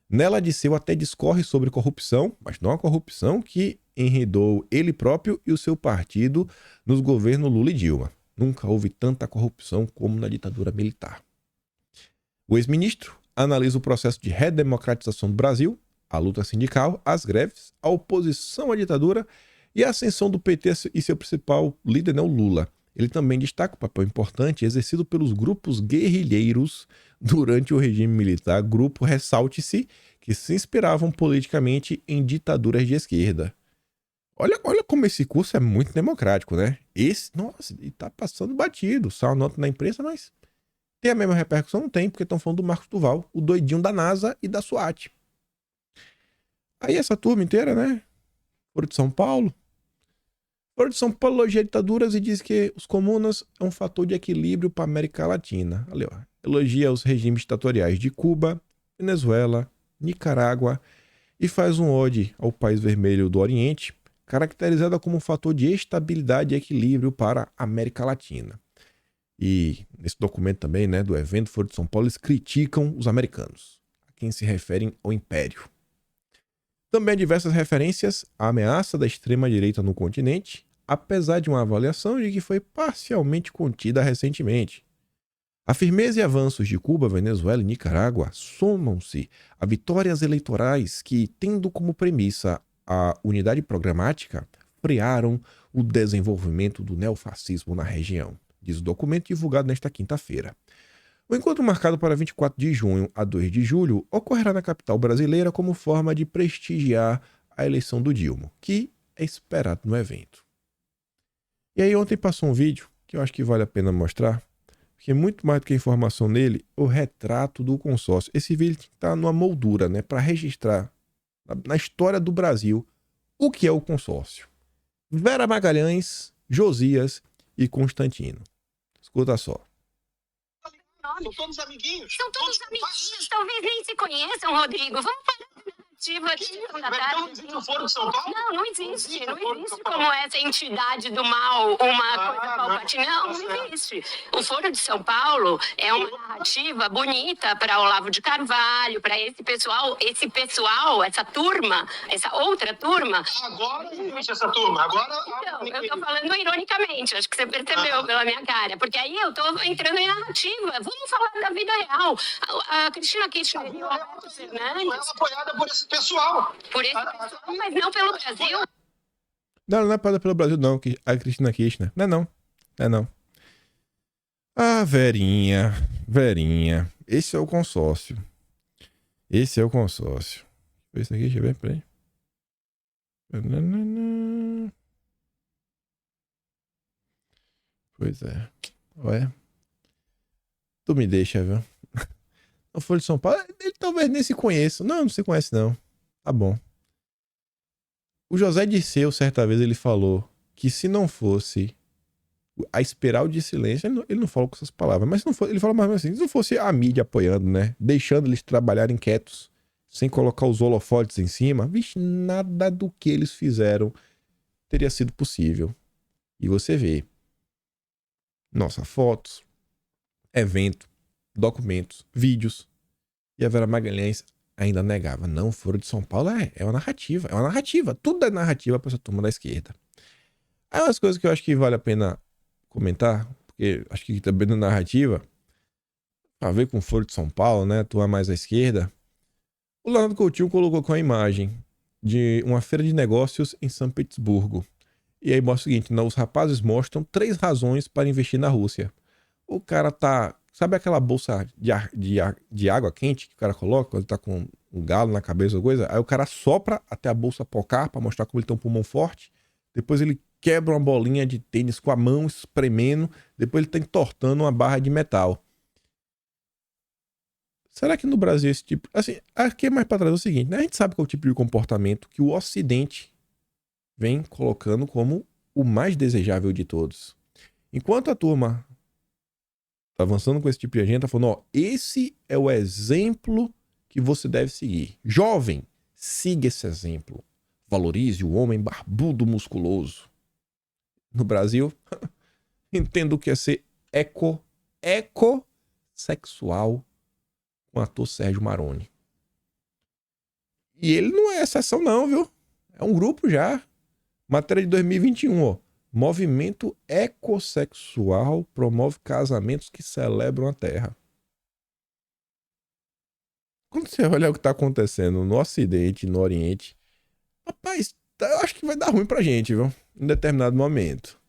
Nela, Disseu até discorre sobre corrupção, mas não a corrupção que enredou ele próprio e o seu partido nos governos Lula e Dilma. Nunca houve tanta corrupção como na ditadura militar. O ex-ministro analisa o processo de redemocratização do Brasil, a luta sindical, as greves, a oposição à ditadura e a ascensão do PT e seu principal líder, o Lula. Ele também destaca o papel importante exercido pelos grupos guerrilheiros durante o regime militar, grupo, ressalte-se, que se inspiravam politicamente em ditaduras de esquerda. Olha como esse curso é muito democrático, né? Nossa, ele tá passando batido, só nota na imprensa, mas tem a mesma repercussão? Não tem, porque estão falando do Marcos Duval, o doidinho da NASA e da SWAT. Aí essa turma inteira, né? Foro de São Paulo. Foro de São Paulo elogia ditaduras e diz que os comunas é um fator de equilíbrio para a América Latina. Ali, ó. Elogia os regimes ditatoriais de Cuba, Venezuela, Nicarágua e faz um ode ao país vermelho do Oriente, caracterizada como um fator de estabilidade e equilíbrio para a América Latina. E nesse documento também, né, do evento Foro de São Paulo, eles criticam os americanos, a quem se referem ao Império. Também há diversas referências à ameaça da extrema-direita no continente, apesar de uma avaliação de que foi parcialmente contida recentemente. A firmeza e avanços de Cuba, Venezuela e Nicarágua somam-se a vitórias eleitorais que, tendo como premissa a unidade programática, frearam o desenvolvimento do neofascismo na região, diz o documento divulgado nesta quinta-feira. O encontro marcado para 24 de junho a 2 de julho ocorrerá na capital brasileira como forma de prestigiar a eleição do Dilma, que é esperado no evento. E aí ontem passou um vídeo que eu acho que vale a pena mostrar, porque muito mais do que a informação nele, o retrato do consórcio. Esse vídeo está numa moldura, né, para registrar na história do Brasil o que é o consórcio. Vera Magalhães, Josias e Constantino. Escuta só. São todos amiguinhos. São todos amiguinhos. Talvez nem se conheçam, Rodrigo. Vamos falar da narrativa aqui da tarde. Não existe o Foro de São Paulo? Não existe. Não existe como essa entidade do mal, uma coisa palpatina. Não existe. O Foro de São Paulo é uma narrativa bonita para Olavo de Carvalho, para esse pessoal, essa turma, essa outra turma. Agora existe essa turma. Agora. Então, eu tô falando ironicamente, acho que você percebeu pela minha cara, porque aí eu tô entrando em narrativa. Vamos falar da vida real. A Cristina Kirchner e o Roberto Fernandes. Ela é apoiada por esse pessoal. Por esse pessoal, mas não pelo Brasil. Não é apoiada pelo Brasil, não. A Cristina Kirchner. Não é não. Ah, Verinha. Esse é o consórcio. Deixa eu ver isso aqui, deixa eu ver, peraí. Pois é. Ué. Tu me deixa, viu? Não foi de São Paulo. Ele talvez nem se conheça. Não se conhece, não. Tá bom. O José Dirceu, certa vez, ele falou que se não fosse a espiral de silêncio, ele não falou com essas palavras, mas se não fosse, ele falou mais assim, se não fosse a mídia apoiando, né? Deixando eles trabalharem quietos, sem colocar os holofotes em cima, vixe, nada do que eles fizeram teria sido possível. E você vê. Nossa, fotos, evento, documentos, vídeos. E a Vera Magalhães ainda negava. Não, Foro de São Paulo é uma narrativa. É uma narrativa. Tudo é narrativa para essa turma da esquerda. Aí umas coisas que eu acho que vale a pena comentar, porque acho que também na narrativa, a ver com o Foro de São Paulo, né? Atuar mais à esquerda. O Leonardo Coutinho colocou com a imagem de uma feira de negócios em São Petersburgo. E aí mostra o seguinte, os rapazes mostram 3 razões para investir na Rússia. O cara tá... Sabe aquela bolsa de água quente que o cara coloca quando tá com um galo na cabeça ou coisa? Aí o cara sopra até a bolsa pocar para mostrar como ele tem um pulmão forte. Depois ele quebra uma bolinha de tênis com a mão, espremendo. Depois ele tá entortando uma barra de metal. Será que no Brasil esse tipo... Assim, aqui é mais para trás é o seguinte, né? A gente sabe qual é o tipo de comportamento que o Ocidente vem colocando como o mais desejável de todos. Enquanto a turma tá avançando com esse tipo de agenda, tá falando, ó, esse é o exemplo que você deve seguir. Jovem, siga esse exemplo. Valorize o homem barbudo musculoso. No Brasil, entendo o que é ser ecossexual com o ator Sérgio Maroni. E ele não é exceção não, viu? É um grupo já. Matéria de 2021, ó. Movimento ecossexual promove casamentos que celebram a Terra. Quando você olha o que está acontecendo no Ocidente, no Oriente, rapaz, eu acho que vai dar ruim pra gente, viu? Em determinado momento.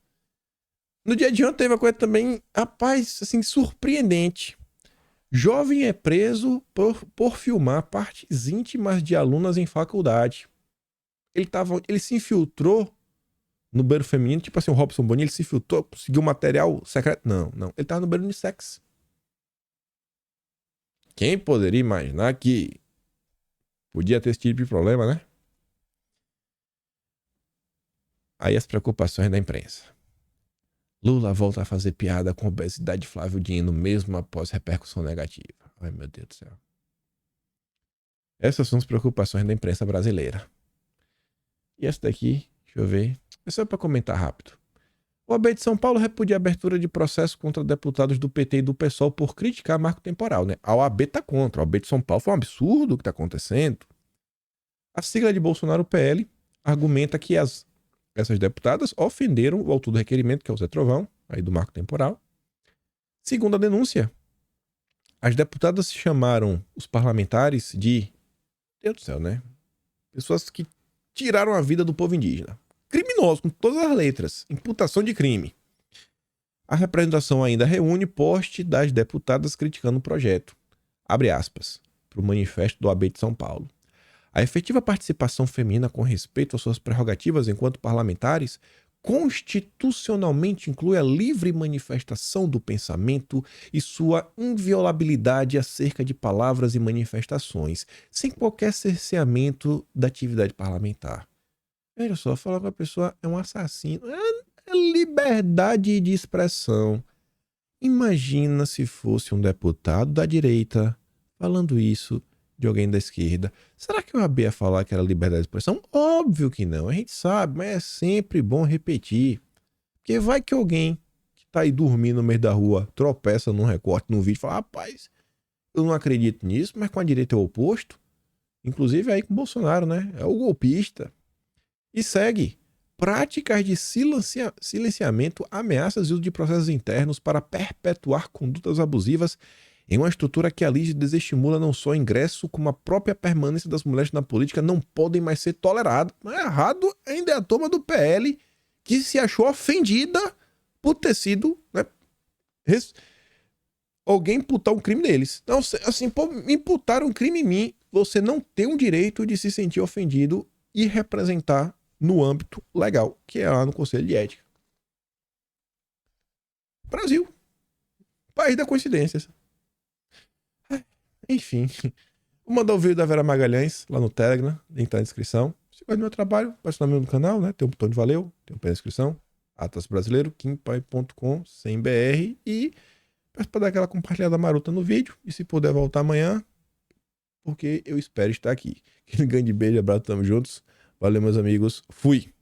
No dia de ontem teve uma coisa também, rapaz, assim, surpreendente. Jovem é preso por filmar partes íntimas de alunas em faculdade. Ele se infiltrou no banheiro feminino, tipo assim, o Robson Boni, ele se filtrou, conseguiu material secreto. Não. Ele tava no banheiro unissex. Quem poderia imaginar que podia ter esse tipo de problema, né? Aí as preocupações da imprensa. Lula volta a fazer piada com a obesidade de Flávio Dino, mesmo após repercussão negativa. Ai, meu Deus do céu. Essas são as preocupações da imprensa brasileira. E essa daqui, deixa eu ver. É só para comentar rápido. O AB de São Paulo repudia a abertura de processo contra deputados do PT e do PSOL por criticar marco temporal, né? A OAB tá contra. A OAB de São Paulo foi um absurdo o que tá acontecendo. A sigla de Bolsonaro, PL, argumenta que essas deputadas ofenderam o autor do requerimento, que é o Zé Trovão, aí do marco temporal. Segundo a denúncia, as deputadas chamaram os parlamentares de... Deus do céu, né? Pessoas que tiraram a vida do povo indígena. Criminosos, com todas as letras. Imputação de crime. A representação ainda reúne post das deputadas criticando o projeto. Abre aspas. Para o manifesto do AB de São Paulo. A efetiva participação feminina com respeito às suas prerrogativas enquanto parlamentares constitucionalmente inclui a livre manifestação do pensamento e sua inviolabilidade acerca de palavras e manifestações, sem qualquer cerceamento da atividade parlamentar. Veja só, falar que a pessoa é um assassino. É liberdade de expressão. Imagina se fosse um deputado da direita falando isso de alguém da esquerda. Será que o AB ia falar que era liberdade de expressão? Óbvio que não, a gente sabe, mas é sempre bom repetir. Porque vai que alguém que tá aí dormindo no meio da rua tropeça num recorte, num vídeo e fala, rapaz, eu não acredito nisso, mas com a direita é o oposto. Inclusive aí com o Bolsonaro, né? É o golpista. E segue. Práticas de silenciamento, ameaças e uso de processos internos para perpetuar condutas abusivas em uma estrutura que alige e desestimula não só o ingresso, como a própria permanência das mulheres na política não podem mais ser toleradas. Mas errado ainda é a turma do PL que se achou ofendida por ter sido, né, alguém imputar um crime neles. Então, assim, pô, imputaram um crime em mim, você não tem o direito de se sentir ofendido e representar no âmbito legal, que é lá no Conselho de Ética. Brasil. País da coincidências. Enfim. Vou mandar o vídeo da Vera Magalhães lá no Telegram, link tá na descrição. Se gosta do meu trabalho, passe no canal, né? Tem um botão de valeu, tem um pé na descrição. Atlas Brasileiro, kimpai.com, sem BR. E peço para dar aquela compartilhada maruta no vídeo. E se puder voltar amanhã, porque eu espero estar aqui. Aquele grande beijo, abraço, tamo juntos. Valeu, meus amigos. Fui!